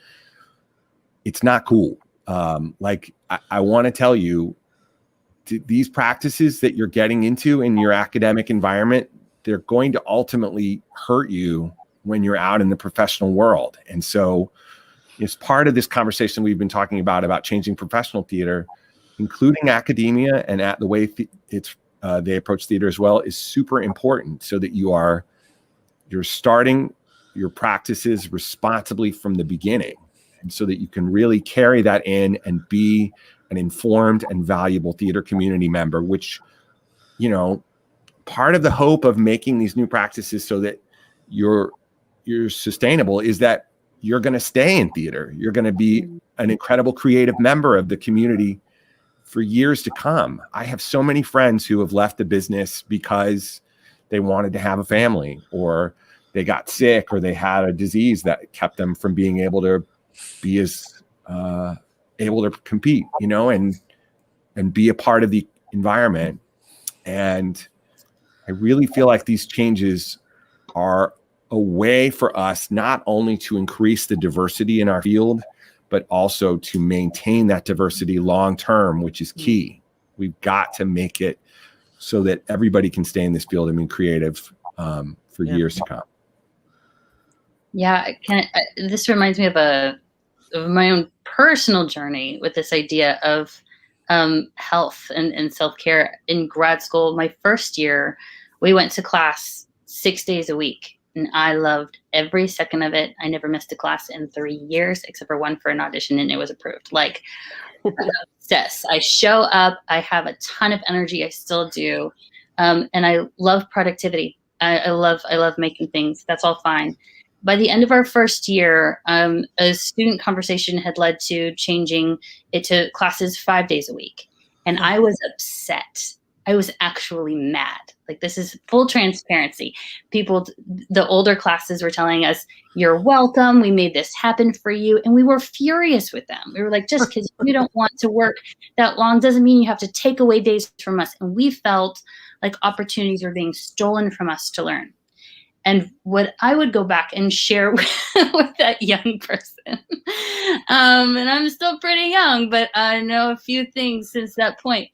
It's not cool. I want to tell you, these practices that you're getting into in your academic environment, they're going to ultimately hurt you when you're out in the professional world. And so it's part of this conversation we've been talking about changing professional theater, including academia and at the way they approach theater as well, is super important so that you're starting your practices responsibly from the beginning. And so that you can really carry that in and be an informed and valuable theater community member, which, you know, part of the hope of making these new practices so that you're sustainable is that you're going to stay in theater. You're going to be an incredible creative member of the community for years to come. I have so many friends who have left the business because they wanted to have a family, or they got sick, or they had a disease that kept them from being able to be as able to compete, you know, and be a part of the environment. And I really feel like these changes are a way for us not only to increase the diversity in our field, but also to maintain that diversity long term, which is key. We've got to make it so that everybody can stay in this field and be creative for years to come. Yeah, this reminds me of my own personal journey with this idea of health and self-care. In grad school, my first year, we went to class 6 days a week. And I loved every second of it. I never missed a class in 3 years, except for one for an audition, and it was approved. Like, obsessed. I show up. I have a ton of energy. I still do. And I love productivity. I love making things. That's all fine. By the end of our first year, a student conversation had led to changing it to classes 5 days a week. And I was upset. I was actually mad. Like, this is full transparency. The older classes were telling us, you're welcome. We made this happen for you. And we were furious with them. We were like, just because you don't want to work that long doesn't mean you have to take away days from us. And we felt like opportunities were being stolen from us to learn. And what I would go back and share with that young person, and I'm still pretty young, but I know a few things since that point,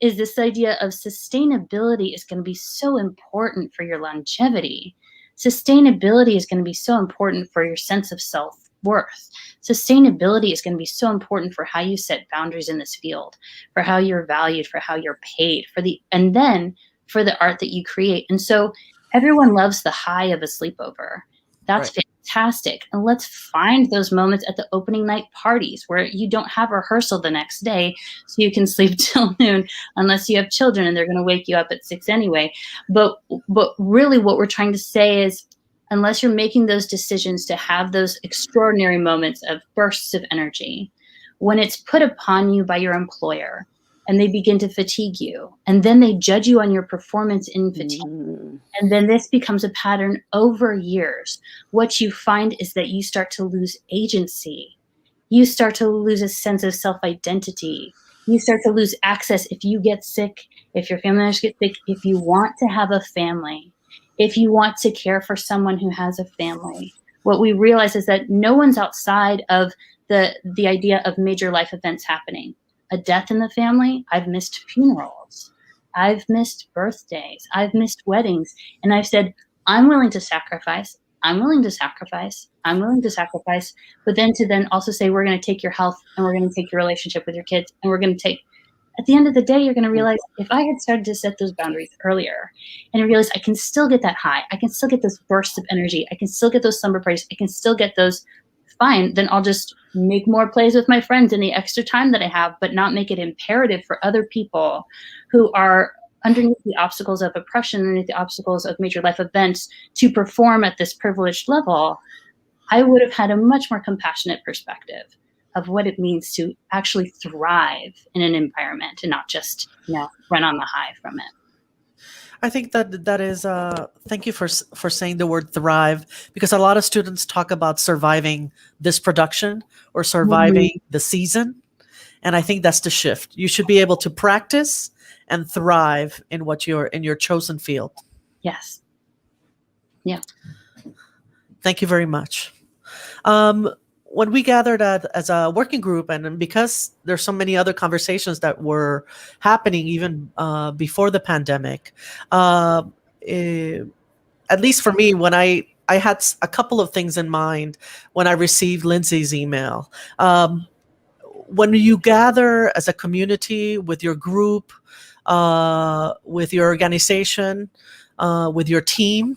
is this idea of sustainability is going to be so important for your longevity. Sustainability is going to be so important for your sense of self-worth. Sustainability is going to be so important for how you set boundaries in this field, for how you're valued, for how you're paid, and then for the art that you create. And so everyone loves the high of a sleepover. That's right. Fantastic. And let's find those moments at the opening night parties where you don't have rehearsal the next day, so you can sleep till noon, unless you have children and they're going to wake you up at 6 anyway. But really what we're trying to say is, unless you're making those decisions to have those extraordinary moments of bursts of energy, when it's put upon you by your employer and they begin to fatigue you, and then they judge you on your performance in fatigue, and then this becomes a pattern over years, what you find is that you start to lose agency. You start to lose a sense of self-identity. You start to lose access if you get sick, if your family members get sick, if you want to have a family, if you want to care for someone who has a family. What we realize is that no one's outside of the idea of major life events happening. a death in the family, I've missed funerals, I've missed birthdays, I've missed weddings. And I've said, I'm willing to sacrifice. I'm willing to sacrifice. I'm willing to sacrifice. But then to then also say, we're going to take your health and we're going to take your relationship with your kids and we're going to take, at the end of the day, you're going to realize if I had started to set those boundaries earlier and I realized I can still get that high, I can still get those bursts of energy, I can still get those slumber parties, I can still get those, fine, then I'll just make more plays with my friends in the extra time that I have, but not make it imperative for other people who are underneath the obstacles of oppression, underneath the obstacles of major life events to perform at this privileged level. I would have had a much more compassionate perspective of what it means to actually thrive in an environment and not just, run on the high from it. I think that is, thank you for saying the word thrive, because a lot of students talk about surviving this production or surviving the season. And I think that's the shift. You should be able to practice and thrive in in your chosen field. Yes. Yeah. Thank you very much. When we gathered as a working group, and because there's so many other conversations that were happening even before the pandemic, at least for me, when I had a couple of things in mind when I received Lindsay's email. When you gather as a community with your group, with your organization, with your team,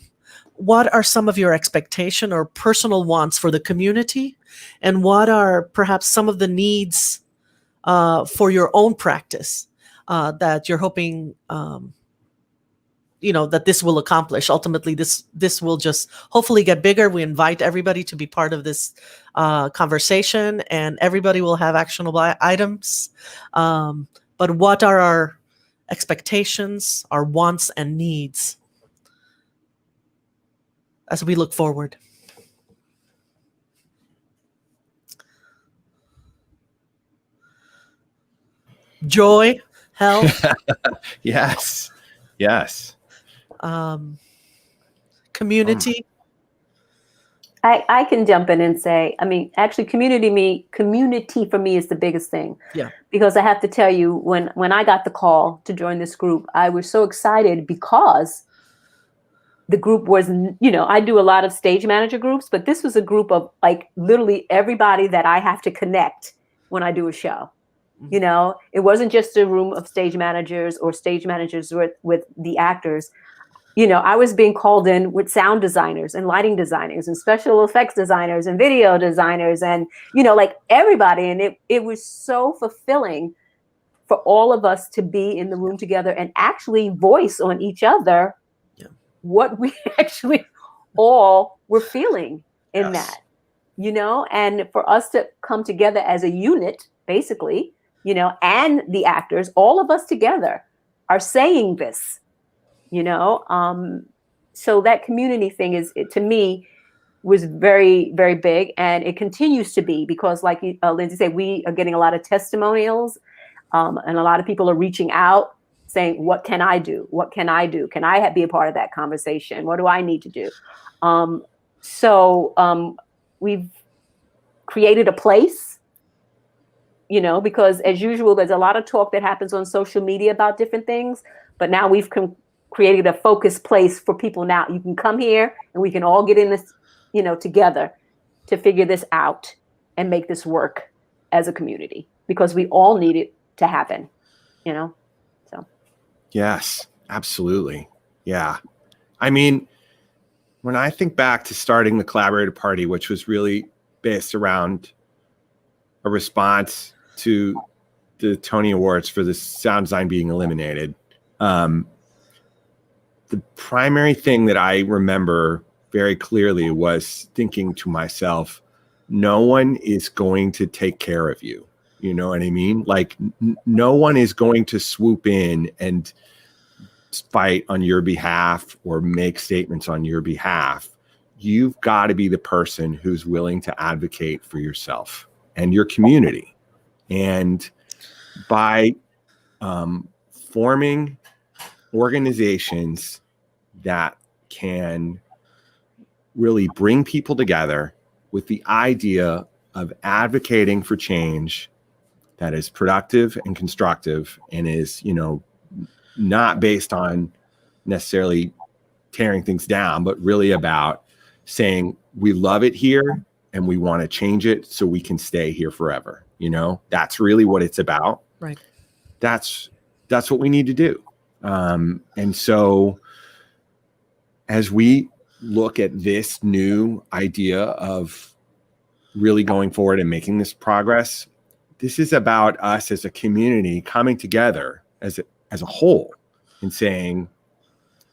what are some of your expectation or personal wants for the community? And what are perhaps some of the needs for your own practice that you're hoping, that this will accomplish? Ultimately, this will just hopefully get bigger. We invite everybody to be part of this conversation, and everybody will have actionable items. But what are our expectations, our wants and needs as we look forward? Joy, health, Yes. community. I can jump in and say, actually, community for me is the biggest thing. Yeah. Because I have to tell you, when I got the call to join this group, I was so excited because the group was, I do a lot of stage manager groups, but this was a group of like literally everybody that I have to connect when I do a show. It wasn't just a room of stage managers or stage managers with the actors. I was being called in with sound designers and lighting designers and special effects designers and video designers and, like everybody. And it was so fulfilling for all of us to be in the room together and actually voice on each other what we actually all were feeling in that, and for us to come together as a unit, basically, and the actors, all of us together are saying this, so that community thing to me was very, very big, and it continues to be, because like Lindsay said, we are getting a lot of testimonials, and a lot of people are reaching out saying, what can I do? What can I do? Can I be a part of that conversation? What do I need to do? So we've created a place, because as usual, there's a lot of talk that happens on social media about different things, but now we've created a focused place for people. Now you can come here and we can all get in this, together to figure this out and make this work as a community, because we all need it to happen, so. Yes, absolutely. Yeah. When I think back to starting the Collaborator Party, which was really based around a response to the Tony Awards for the sound design being eliminated, the primary thing that I remember very clearly was thinking to myself, no one is going to take care of you. You know what I mean? Like no one is going to swoop in and fight on your behalf or make statements on your behalf. You've got to be the person who's willing to advocate for yourself and your community. And by forming organizations that can really bring people together with the idea of advocating for change, that is productive and constructive and is, not based on necessarily tearing things down, but really about saying we love it here and we want to change it so we can stay here forever. That's really what it's about. Right. That's what we need to do. And so as we look at this new idea of really going forward and making this progress, this is about us as a community coming together as a whole and saying,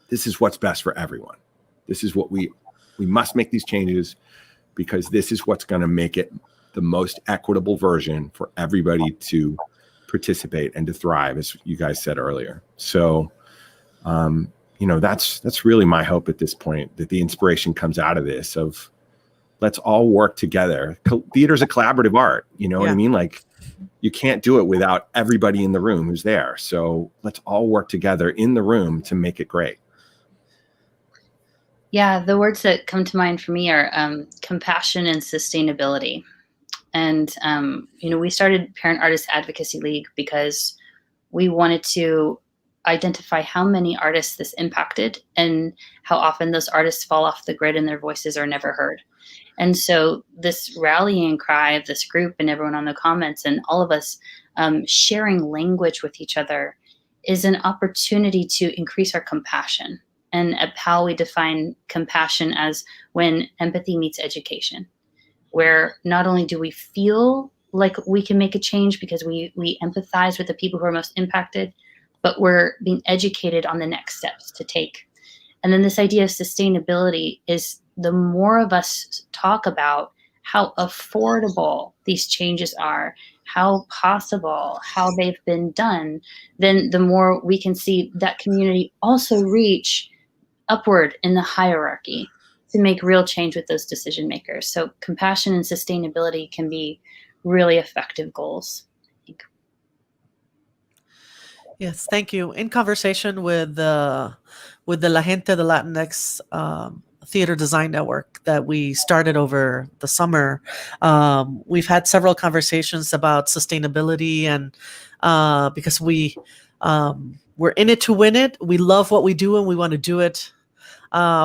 this is what's best for everyone. This is what we must make these changes because this is what's going to make it the most equitable version for everybody to participate and to thrive, as you guys said earlier. So, that's really my hope at this point, that the inspiration comes out of this of let's all work together. Theater's a collaborative art. You know what I mean? Like you can't do it without everybody in the room who's there. So let's all work together in the room to make it great. Yeah, the words that come to mind for me are compassion and sustainability. And, we started Parent Artist Advocacy League because we wanted to identify how many artists this impacted and how often those artists fall off the grid and their voices are never heard. And so this rallying cry of this group and everyone on the comments and all of us sharing language with each other is an opportunity to increase our compassion. And how we define compassion as when empathy meets education, where not only do we feel like we can make a change because we empathize with the people who are most impacted, but we're being educated on the next steps to take. And then this idea of sustainability is the more of us talk about how affordable these changes are, how possible, how they've been done, then the more we can see that community also reach upward in the hierarchy to make real change with those decision makers. So compassion and sustainability can be really effective goals, I think. Yes, thank you. In conversation with the La Gente de Latinx Theater Design Network that we started over the summer, we've had several conversations about sustainability, and because we're in it to win it. We love what we do, and we want to do it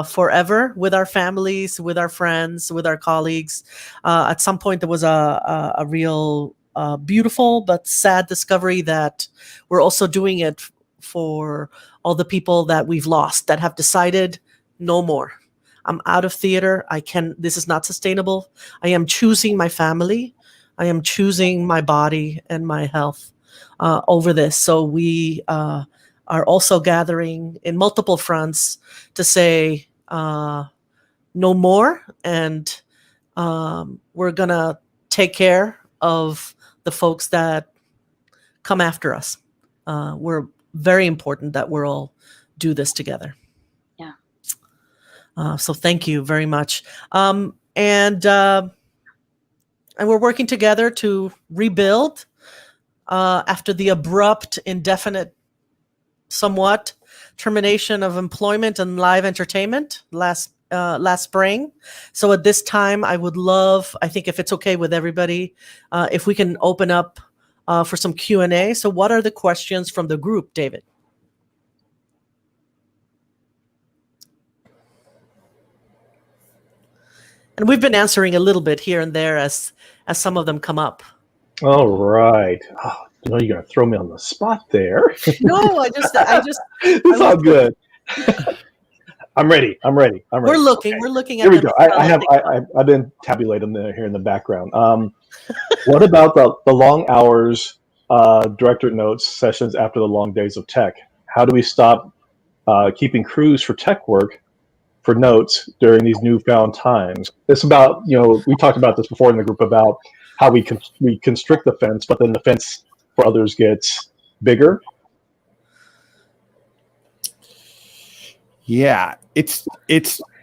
forever with our families, with our friends, with our colleagues. At some point, there was a real beautiful but sad discovery that we're also doing it for all the people that we've lost, that have decided no more. I'm out of theater. This is not sustainable. I am choosing my family. I am choosing my body and my health over this. So we are also gathering in multiple fronts to say no more, and we're gonna take care of the folks that come after us. We're very important that we're all do this together. Yeah. So thank you very much. And we're working together to rebuild after the abrupt, indefinite, somewhat termination of employment and live entertainment last spring. So at this time, I would love, I think if it's okay with everybody, if we can open up for some Q&A. So what are the questions from the group, David? And we've been answering a little bit here and there as some of them come up. All right. Oh, you're going to throw me on the spot there. No, I just. It's all good. I'm ready. We're looking. Okay. We're looking at. Here we go. I've been tabulating them here in the background. What about the long hours, director notes sessions after the long days of tech? How do we stop keeping crews for tech work for notes during these newfound times? It's about, we talked about this before in the group about how we constrict the fence, but then the fence for others gets bigger. Yeah, it's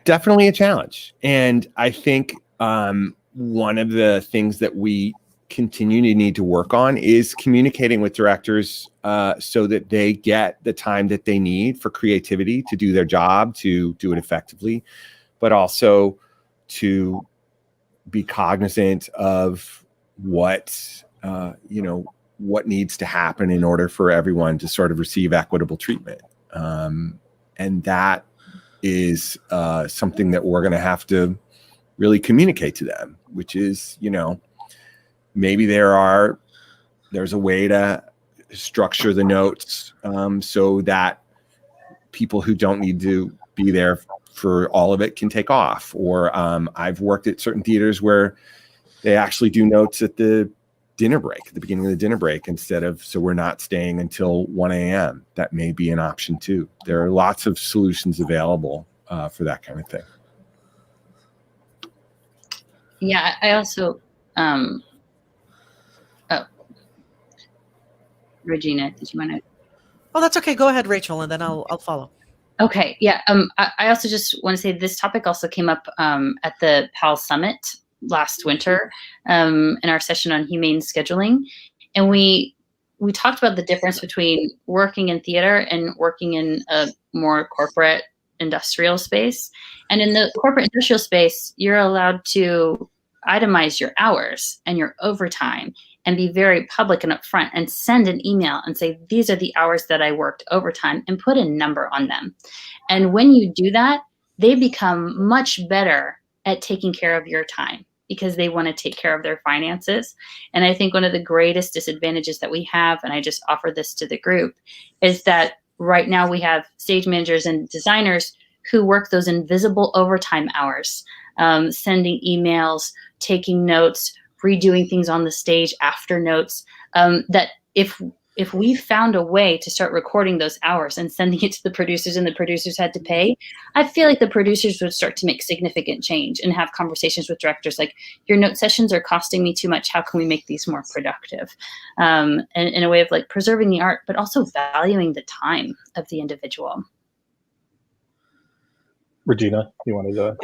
definitely a challenge. And I think one of the things that we continue to need to work on is communicating with directors so that they get the time that they need for creativity to do their job, to do it effectively, but also to be cognizant of what what needs to happen in order for everyone to sort of receive equitable treatment. And that is something that we're going to have to really communicate to them, which is, maybe there's a way to structure the notes so that people who don't need to be there for all of it can take off. Or I've worked at certain theaters where they actually do notes at the dinner break, at the beginning of the dinner break, so we're not staying until 1 a.m. That may be an option too. There are lots of solutions available for that kind of thing. Yeah, I also, Regina, did you want to? Oh, that's okay. Go ahead, Rachel, and then I'll follow. Okay. Yeah. I also just want to say this topic also came up at the PAL Summit last winter in our session on humane scheduling. And we talked about the difference between working in theater and working in a more corporate industrial space. And in the corporate industrial space, you're allowed to itemize your hours and your overtime and be very public and upfront and send an email and say, these are the hours that I worked overtime, and put a number on them. And when you do that, they become much better at taking care of your time because they want to take care of their finances. And I think one of the greatest disadvantages that we have, and I just offer this to the group, is that right now we have stage managers and designers who work those invisible overtime hours, sending emails, taking notes, redoing things on the stage after notes, that if we found a way to start recording those hours and sending it to the producers and the producers had to pay, I feel like the producers would start to make significant change and have conversations with directors like, your note sessions are costing me too much. How can we make these more productive? And in a way of like preserving the art, but also valuing the time of the individual. Regina, you wanted to?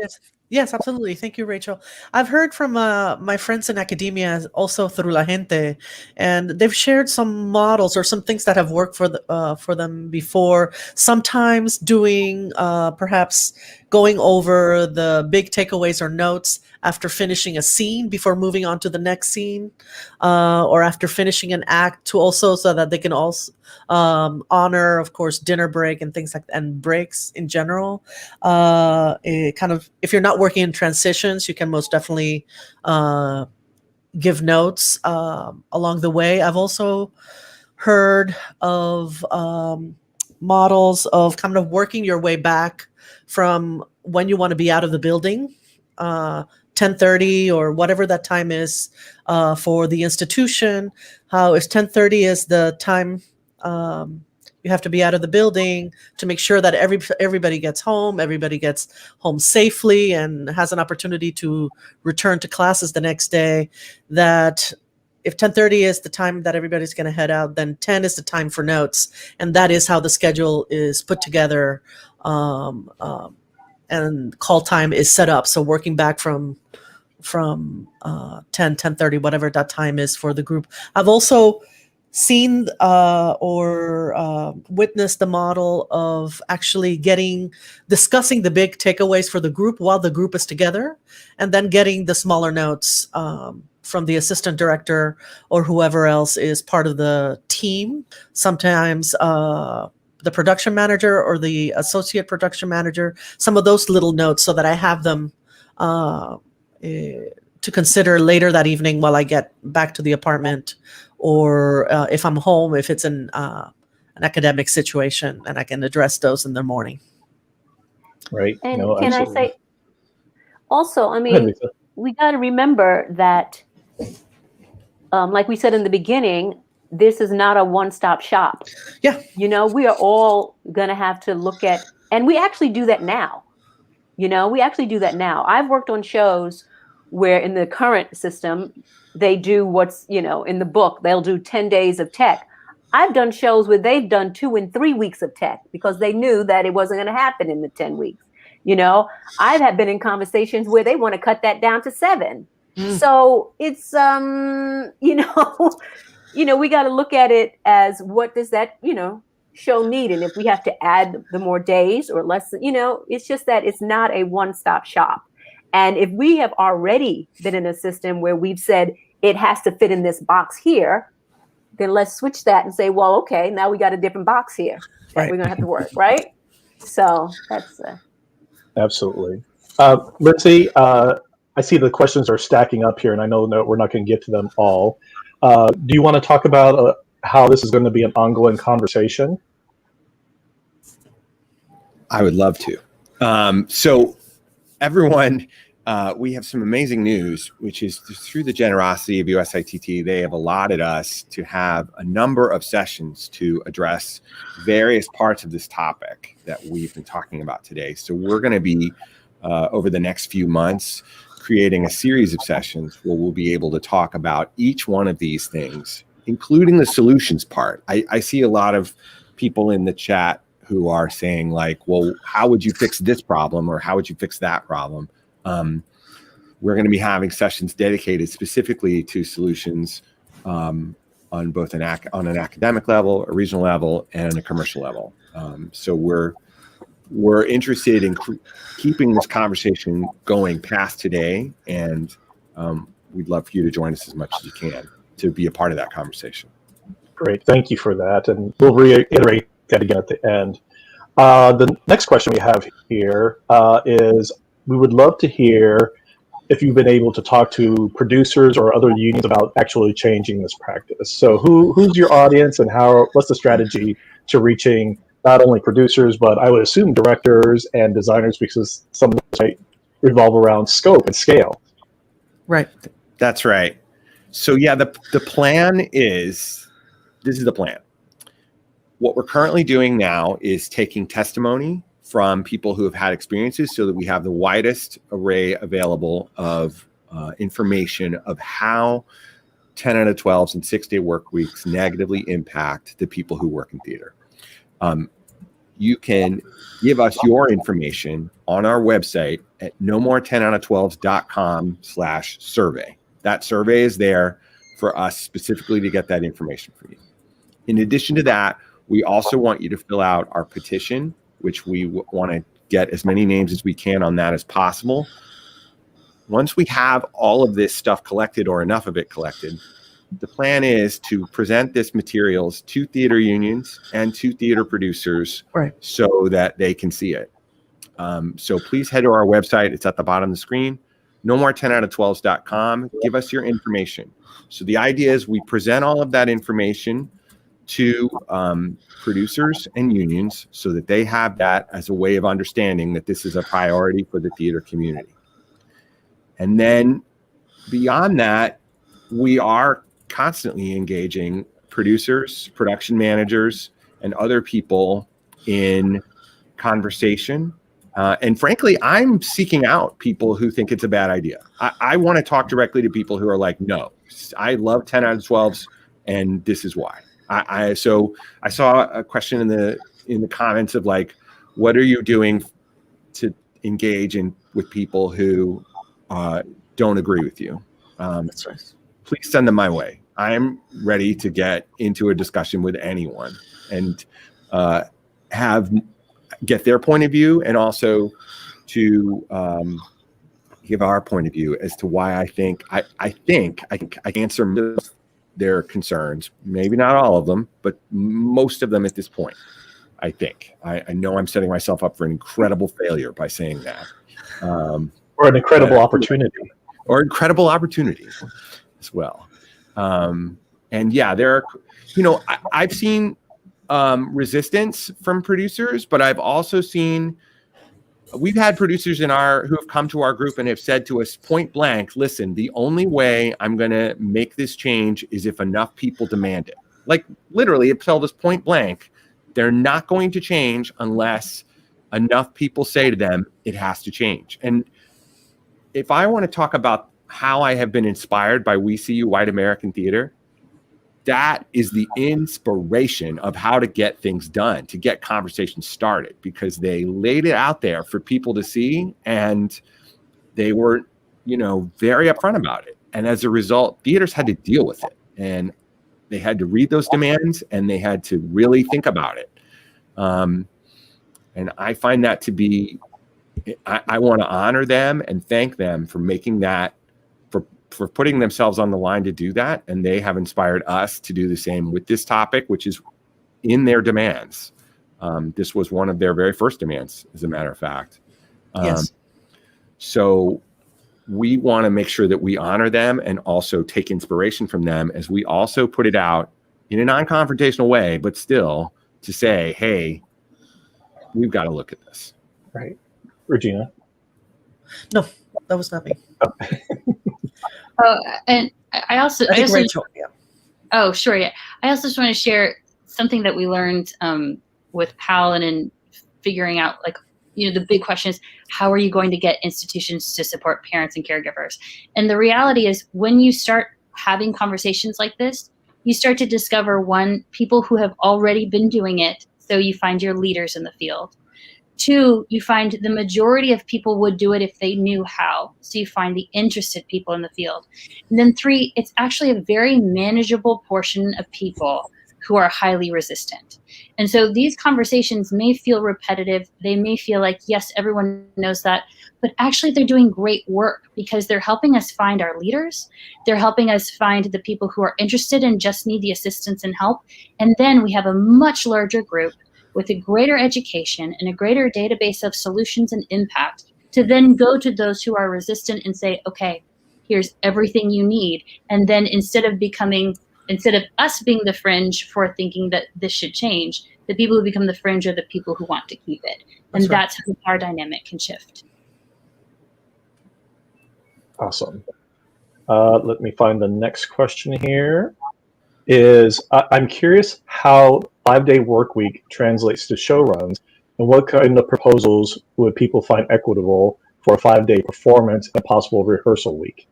Yes, absolutely. Thank you, Rachel. I've heard from my friends in academia, also through La Gente, and they've shared some models or some things that have worked for them before. Sometimes doing perhaps going over the big takeaways or notes after finishing a scene before moving on to the next scene, or after finishing an act, to also so that they can also honor, of course, dinner break and things like that, and breaks in general. Kind of, if you're not working in transitions, you can most definitely give notes along the way. I've also heard of models of kind of working your way back from when you want to be out of the building, 10:30 or whatever that time is for the institution. How if 10:30 is the time you have to be out of the building, to make sure that everybody gets home safely and has an opportunity to return to classes the next day. That if 10:30 is the time that everybody's going to head out, then 10 is the time for notes, and that is how the schedule is put together, and call time is set up. So working back from 10:30, whatever that time is for the group. I've also seen or witnessed the model of actually discussing the big takeaways for the group while the group is together, and then getting the smaller notes from the assistant director or whoever else is part of the team. Sometimes the production manager or the associate production manager, some of those little notes, so that I have them to consider later that evening while I get back to the apartment, or if I'm home, if it's an academic situation, and I can address those in the morning. Right. And no, can absolutely. I say also, I Go ahead, mean, Lisa. we got to remember that, like we said in the beginning, this is not a one-stop shop. Yeah. We are all going to have to look at, and we actually do that now. I've worked on shows where in the current system, they do what's, in the book, they'll do 10 days of tech. I've done shows where they've done 2 and 3 weeks of tech because they knew that it wasn't going to happen in the 10 weeks. I've been in conversations where they want to cut that down to 7. So it's, we got to look at it as, what does that, show need? And if we have to add the more days or less, it's just that it's not a one-stop shop. And if we have already been in a system where we've said it has to fit in this box here, then let's switch that and say, well, okay, now we got a different box here that Right. we're gonna have to work, right? So that's Absolutely. Lindsay, I see the questions are stacking up here, and I know that we're not going to get to them all. Do you want to talk about how this is going to be an ongoing conversation? I would love to. So everyone, we have some amazing news, which is through the generosity of USITT, they have allotted us to have a number of sessions to address various parts of this topic that we've been talking about today. So we're going to be, over the next few months, creating a series of sessions where we'll be able to talk about each one of these things, including the solutions part. I see a lot of people in the chat who are saying like, well, how would you fix this problem? Or how would you fix that problem? We're going to be having sessions dedicated specifically to solutions on both an academic level, a regional level, and a commercial level. So we're interested in keeping this conversation going past today, and we'd love for you to join us as much as you can to be a part of that conversation. Great, thank you for that, and we'll reiterate that again at the end. The next question we have here is, we would love to hear if you've been able to talk to producers or other unions about actually changing this practice. So who's your audience, and what's the strategy to reaching not only producers, but I would assume directors and designers, because some of them might revolve around scope and scale. Right. That's right. So yeah, the plan is, this is the plan. What we're currently doing now is taking testimony from people who have had experiences so that we have the widest array available of information of how 10 out of 12s and 6-day work weeks negatively impact the people who work in theater. You can give us your information on our website at nomore10out12s.com/survey. That survey is there for us specifically to get that information from you. In addition to that, we also want you to fill out our petition, which we want to get as many names as we can on that as possible. Once we have all of this stuff collected, or enough of it collected, the plan is to present this materials to theater unions and to theater producers, Right, so that they can see it. So please head to our website. It's at the bottom of the screen, nomore10out12s.com. Give us your information. So the idea is we present all of that information to producers and unions so that they have that as a way of understanding that this is a priority for the theater community. And then beyond that, we are constantly engaging producers, production managers, and other people in conversation. And frankly, I'm seeking out people who think it's a bad idea. I want to talk directly to people who are like, no, I love 10 out of 12s, and this is why. So I saw a question in the comments of like, what are you doing to engage with people who don't agree with you? that's right. Please send them my way. I'm ready to get into a discussion with anyone and get their point of view, and also to give our point of view as to why I think I answer their concerns. Maybe not all of them, but most of them at this point. I think I know I'm setting myself up for an incredible failure by saying that, Or an incredible opportunity. Or incredible opportunity as well. And yeah, there are, I've seen resistance from producers, but I've also seen, we've had producers who have come to our group and have said to us point blank, listen, the only way I'm going to make this change is if enough people demand it. Like literally, it told us point blank, they're not going to change unless enough people say to them, it has to change. And if I want to talk about how I have been inspired by We See You White American Theater, that is the inspiration of how to get things done, to get conversations started, because they laid it out there for people to see, and they were, very upfront about it. And as a result, theaters had to deal with it, and they had to read those demands, and they had to really think about it. And I find that to be, I want to honor them and thank them for making that, for for putting themselves on the line to do that. And they have inspired us to do the same with this topic, which is in their demands. This was one of their very first demands, as a matter of fact. Yes. So we want to make sure that we honor them and also take inspiration from them as we also put it out in a non-confrontational way, but still to say, hey, we've got to look at this. Right. Regina? No, that was not me. Oh, and I think Rachel, yeah. Oh, sure. Yeah. I also just want to share something that we learned with Pal and in figuring out, like, the big question is, how are you going to get institutions to support parents and caregivers? And the reality is, when you start having conversations like this, you start to discover, one, people who have already been doing it. So you find your leaders in the field. Two, you find the majority of people would do it if they knew how. So you find the interested people in the field. And then three, it's actually a very manageable portion of people who are highly resistant. And so these conversations may feel repetitive. They may feel like, yes, everyone knows that, but actually they're doing great work because they're helping us find our leaders. They're helping us find the people who are interested and just need the assistance and help. And then we have a much larger group with a greater education and a greater database of solutions and impact to then go to those who are resistant and say, okay, here's everything you need. And then instead of us being the fringe for thinking that this should change, the people who become the fringe are the people who want to keep it. And that's how the power dynamic can shift. Awesome. Let me find the next question here. I'm curious how 5-day work week translates to show runs, and what kind of proposals would people find equitable for a 5-day performance and a possible rehearsal week?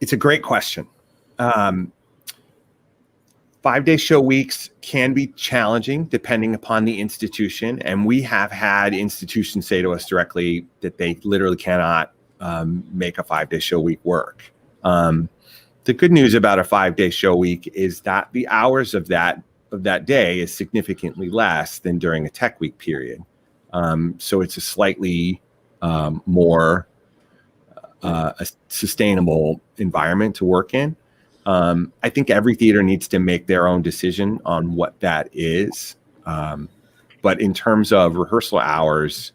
It's a great question. 5-day show weeks can be challenging depending upon the institution. And we have had institutions say to us directly that they literally cannot make a 5-day show week work. The good news about a 5-day show week is that the hours of that day is significantly less than during a tech week period. So it's a slightly more a sustainable environment to work in. I think every theater needs to make their own decision on what that is. But in terms of rehearsal hours,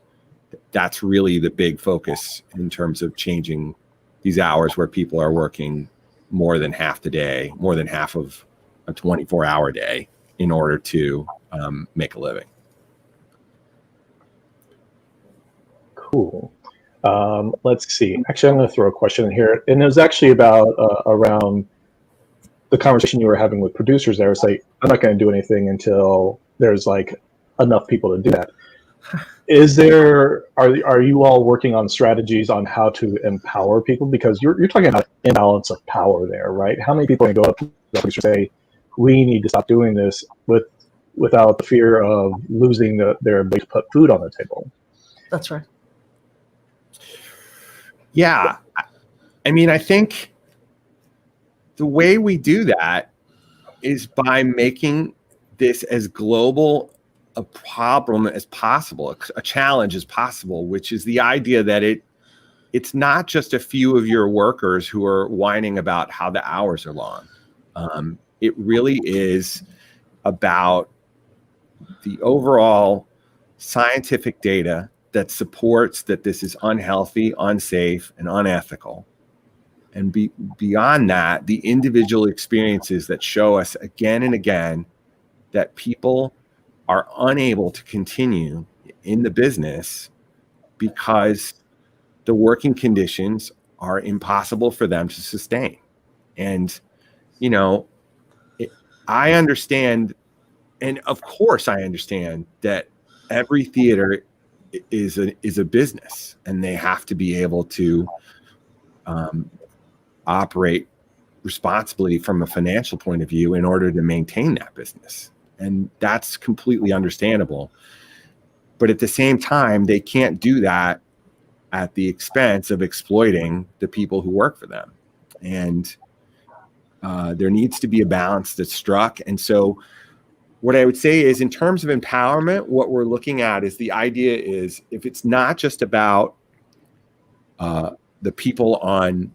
that's really the big focus in terms of changing these hours where people are working more than half the day, more than half of a 24-hour day in order to make a living. Cool. Let's see. Actually, I'm going to throw a question in here. And it was actually about around the conversation you were having with producers there. It's like, I'm not going to do anything until there's like enough people to do that. Are you all working on strategies on how to empower people? Because you're talking about imbalance of power there, right? How many people can go up to the producer and say, we need to stop doing this without the fear of losing their ability to put food on the table? That's right. Yeah. I mean, I think the way we do that is by making this as global a problem as possible, a challenge as possible, which is the idea that it's not just a few of your workers who are whining about how the hours are long. It really is about the overall scientific data that supports that this is unhealthy, unsafe, and unethical. And beyond that, the individual experiences that show us again and again that people are unable to continue in the business because the working conditions are impossible for them to sustain. And, I understand, and of course I understand that every theater is a business, and they have to be able to operate responsibly from a financial point of view in order to maintain that business. And that's completely understandable. But at the same time, they can't do that at the expense of exploiting the people who work for them. And there needs to be a balance that's struck. And so what I would say is, in terms of empowerment, what we're looking at is the idea is, if it's not just about the people on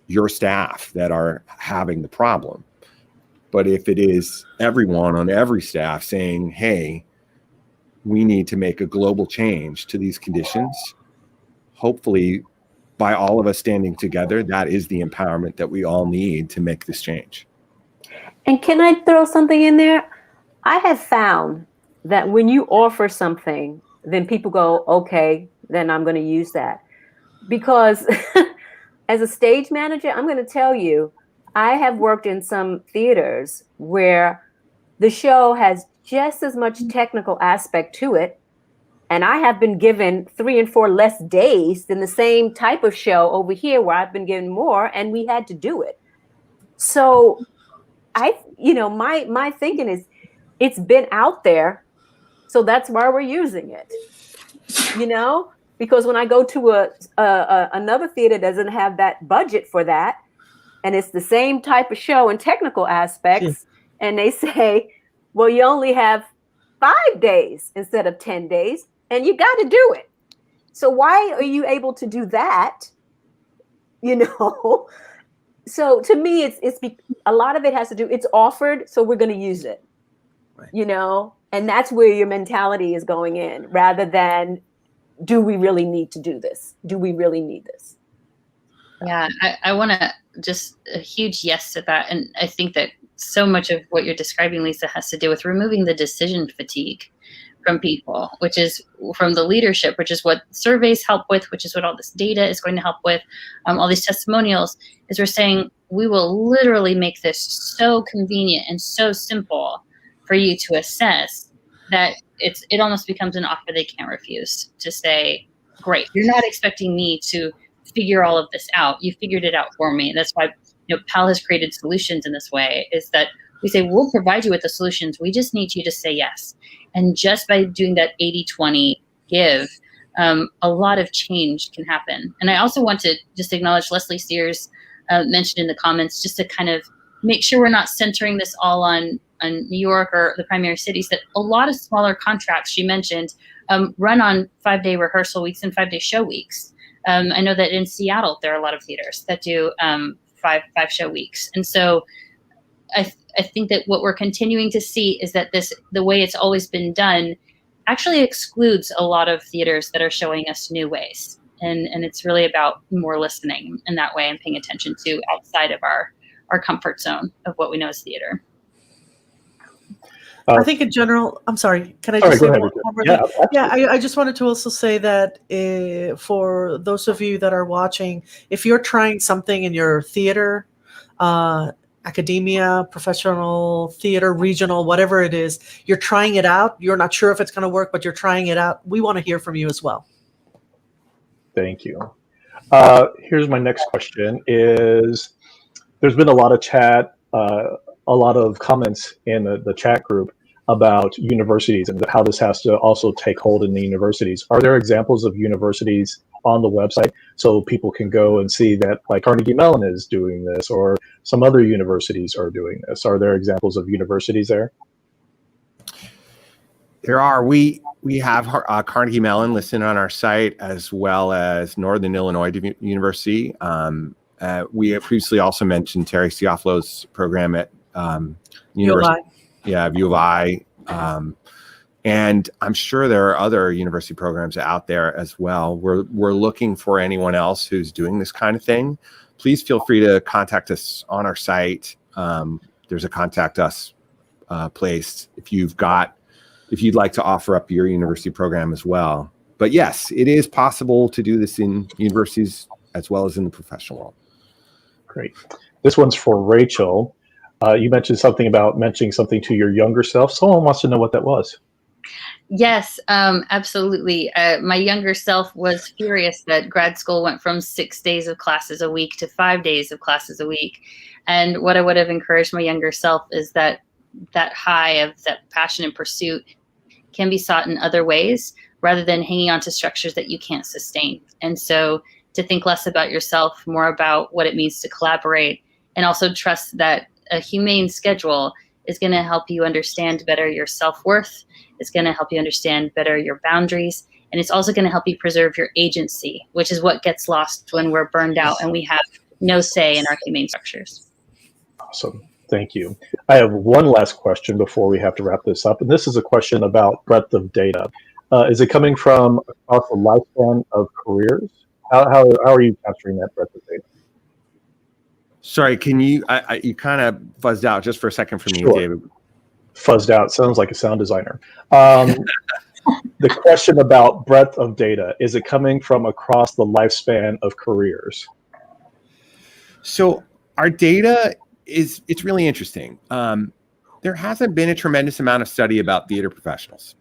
your staff that are having the problem. But if it is everyone on every staff saying, hey, we need to make a global change to these conditions, hopefully by all of us standing together, that is the empowerment that we all need to make this change. And can I throw something in there? I have found that when you offer something, then people go, okay, then I'm going to use that. Because as a stage manager, I'm going to tell you, I have worked in some theaters where the show has just as much technical aspect to it. And I have been given 3 and 4 less days than the same type of show over here where I've been given more, and we had to do it. So my thinking is it's been out there. So that's why we're using it, because when I go to another theater that doesn't have that budget for that, and it's the same type of show and technical aspects, and they say, well, you only have 5 days instead of 10 days, and you got to do it. So why are you able to do that? So to me, it's a lot of it has to do, it's offered, so we're going to use it, right. And that's where your mentality is going in, rather than, do we really need to do this? Do we really need this? Yeah, I want to just a huge yes to that. And I think that so much of what you're describing, Lisa, has to do with removing the decision fatigue from people, which is from the leadership, which is what surveys help with, which is what all this data is going to help with, all these testimonials, is we're saying we will literally make this so convenient and so simple for you to assess that it almost becomes an offer they can't refuse, to say, great, you're not expecting me to figure all of this out. You figured it out for me. And that's why PAL has created solutions in this way, is that we say, we'll provide you with the solutions. We just need you to say yes. And just by doing that 80-20 give, a lot of change can happen. And I also want to just acknowledge Leslie Sears mentioned in the comments, just to kind of make sure we're not centering this all on New York or the primary cities, that a lot of smaller contracts she mentioned run on 5-day rehearsal weeks and 5-day show weeks. I know that in Seattle, there are a lot of theaters that do 5 show weeks. And so I think that what we're continuing to see is that the way it's always been done actually excludes a lot of theaters that are showing us new ways. And it's really about more listening in that way and paying attention to outside of our comfort zone of what we know as theater. I think in general, I'm sorry, can I just say one more thing? Yeah, I just wanted to also say that for those of you that are watching, if you're trying something in your theater, academia, professional theater, regional, whatever it is, you're trying it out, you're not sure if it's going to work, but you're trying it out, we want to hear from you as well. Thank you. Here's my next question is, there's been a lot of chat, a lot of comments in the chat group about universities and how this has to also take hold in the universities. Are there examples of universities on the website so people can go and see that, like Carnegie Mellon is doing this, or some other universities are doing this? Are there examples of universities there? There are. We have Carnegie Mellon listed on our site, as well as Northern Illinois University. We have previously also mentioned Terry Ciofalo's program at University, U of I. And I'm sure there are other university programs out there as well. We're looking for anyone else who's doing this kind of thing. Please feel free to contact us on our site. There's a contact us place if you'd like to offer up your university program as well. But yes, it is possible to do this in universities as well as in the professional world. Great. This one's for Rachel. You mentioned something about mentioning something to your younger self. Someone wants to know what that was. Yes, absolutely. My younger self was furious that grad school went from 6 days of classes a week to 5 days of classes a week. And what I would have encouraged my younger self is that high of that passion and pursuit can be sought in other ways rather than hanging on to structures that you can't sustain. And so to think less about yourself, more about what it means to collaborate, and also trust that a humane schedule is going to help you understand better your self-worth. It's going to help you understand better your boundaries, And it's also going to help you preserve your agency, which is what gets lost when we're burned out and we have no say in our humane structures. Awesome. Thank you. I have one last question before we have to wrap this up. And this is a question about breadth of data. Is it coming from across the lifespan of careers? How are you capturing that breadth of data? Sorry, can you, you kind of fuzzed out just for a second for me, Sure. David. Fuzzed out. Sounds like a sound designer. The question about breadth of data, is it coming from across the lifespan of careers? So our data it's really interesting. There hasn't been a tremendous amount of study about theater professionals,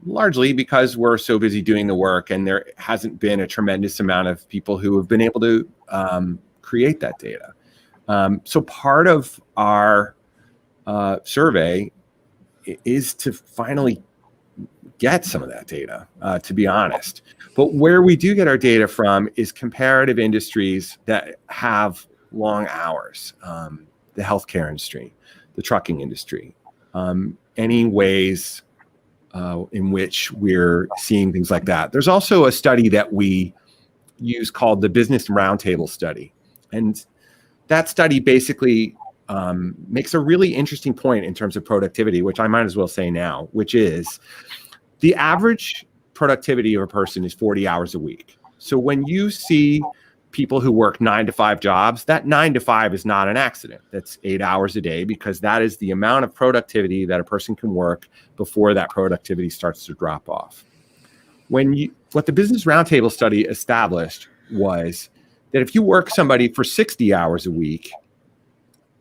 largely because we're so busy doing the work, and there hasn't been a tremendous amount of people who have been able to create that data. So part of our survey is to finally get some of that data, to be honest. But where we do get our data from is comparative industries that have long hours, the healthcare industry, the trucking industry, any ways in which we're seeing things like that. There's also a study that we use called the Business Roundtable Study. And that study basically makes a really interesting point in terms of productivity, which I might as well say now, which is the average productivity of a person is 40 hours a week. So when you see people who work 9-to-5 jobs, that 9 to 5 is not an accident. That's 8 hours a day, because that is the amount of productivity that a person can work before that productivity starts to drop off. What the Business Roundtable study established was that if you work somebody for 60 hours a week,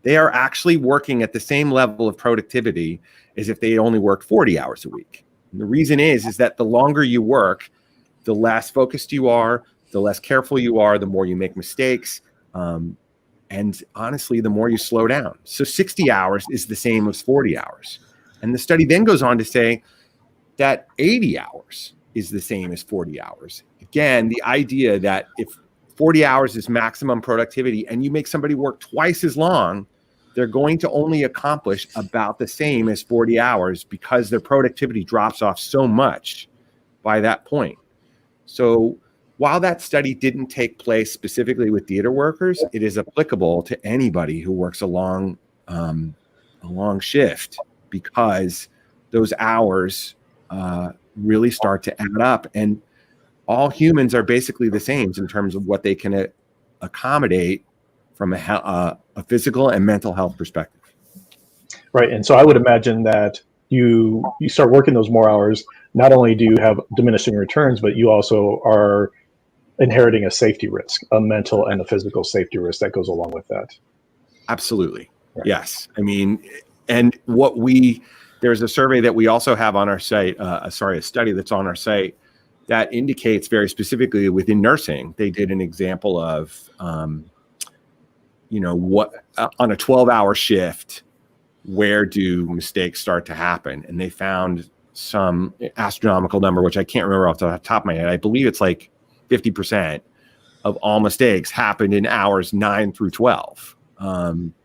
they are actually working at the same level of productivity as if they only worked 40 hours a week. And the reason is that the longer you work, the less focused you are, the less careful you are, the more you make mistakes, and honestly, the more you slow down. So 60 hours is the same as 40 hours. And the study then goes on to say that 80 hours is the same as 40 hours. Again, the idea that if 40 hours is maximum productivity and you make somebody work twice as long, they're going to only accomplish about the same as 40 hours because their productivity drops off so much by that point. So while that study didn't take place specifically with theater workers, it is applicable to anybody who works a long shift, because those hours really start to add up. And all humans are basically the same in terms of what they can accommodate from a physical and mental health perspective. Right. And so I would imagine that you start working those more hours, not only do you have diminishing returns, but you also are inheriting a safety risk, a mental and a physical safety risk that goes along with that. Absolutely. Right. Yes. I mean, and there's a survey that we also have on our site, a study that's on our site that indicates very specifically within nursing, they did an example of, what on a 12-hour shift, where do mistakes start to happen? And they found some astronomical number, which I can't remember off the top of my head. I believe it's like 50% of all mistakes happened in hours 9 through 12,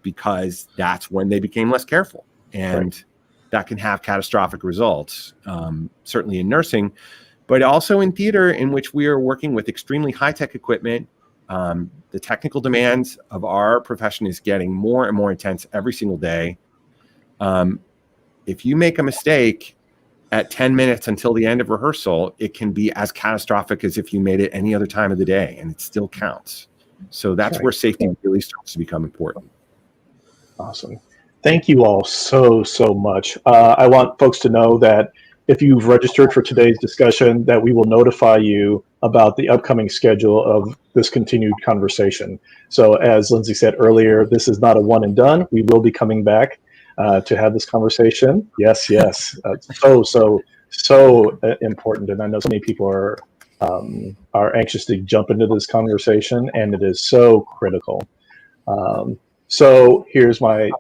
because that's when they became less careful. And right. That can have catastrophic results, certainly in nursing, but also in theater, in which we are working with extremely high-tech equipment. The technical demands of our profession is getting more and more intense every single day. If you make a mistake at 10 minutes until the end of rehearsal, it can be as catastrophic as if you made it any other time of the day, and it still counts. So that's right. Where safety really starts to become important. Awesome. Thank you all so much. I want folks to know that if you've registered for today's discussion, that we will notify you about the upcoming schedule of this continued conversation. So as Lindsay said earlier, this is not a one and done. We will be coming back to have this conversation. Yes. So important. And I know so many people are anxious to jump into this conversation, and it is so critical. So here's my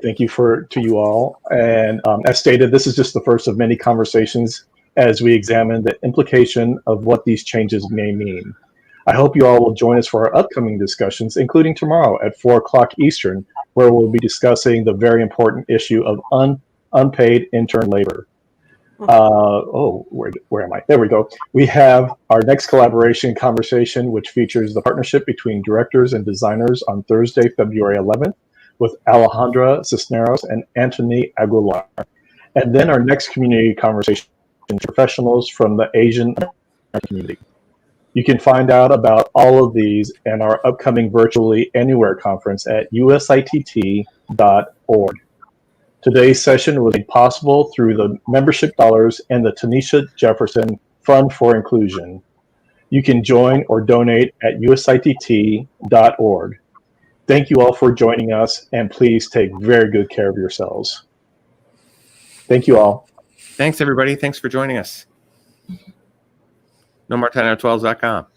thank you to you all. And as stated, this is just the first of many conversations as we examine the implication of what these changes may mean. I hope you all will join us for our upcoming discussions, including tomorrow at 4:00 Eastern, where we'll be discussing the very important issue of unpaid intern labor. Where am I? There we go. We have our next collaboration conversation, which features the partnership between directors and designers on Thursday, February 11th, with Alejandra Cisneros and Anthony Aguilar. And then our next community conversation, professionals from the Asian community. You can find out about all of these and our upcoming Virtually Anywhere conference at usitt.org. Today's session was made possible through the membership dollars and the Tanisha Jefferson Fund for Inclusion. You can join or donate at usitt.org. Thank you all for joining us, and please take very good care of yourselves. Thank you all. Thanks, everybody. Thanks for joining us. No more 10out12s.com.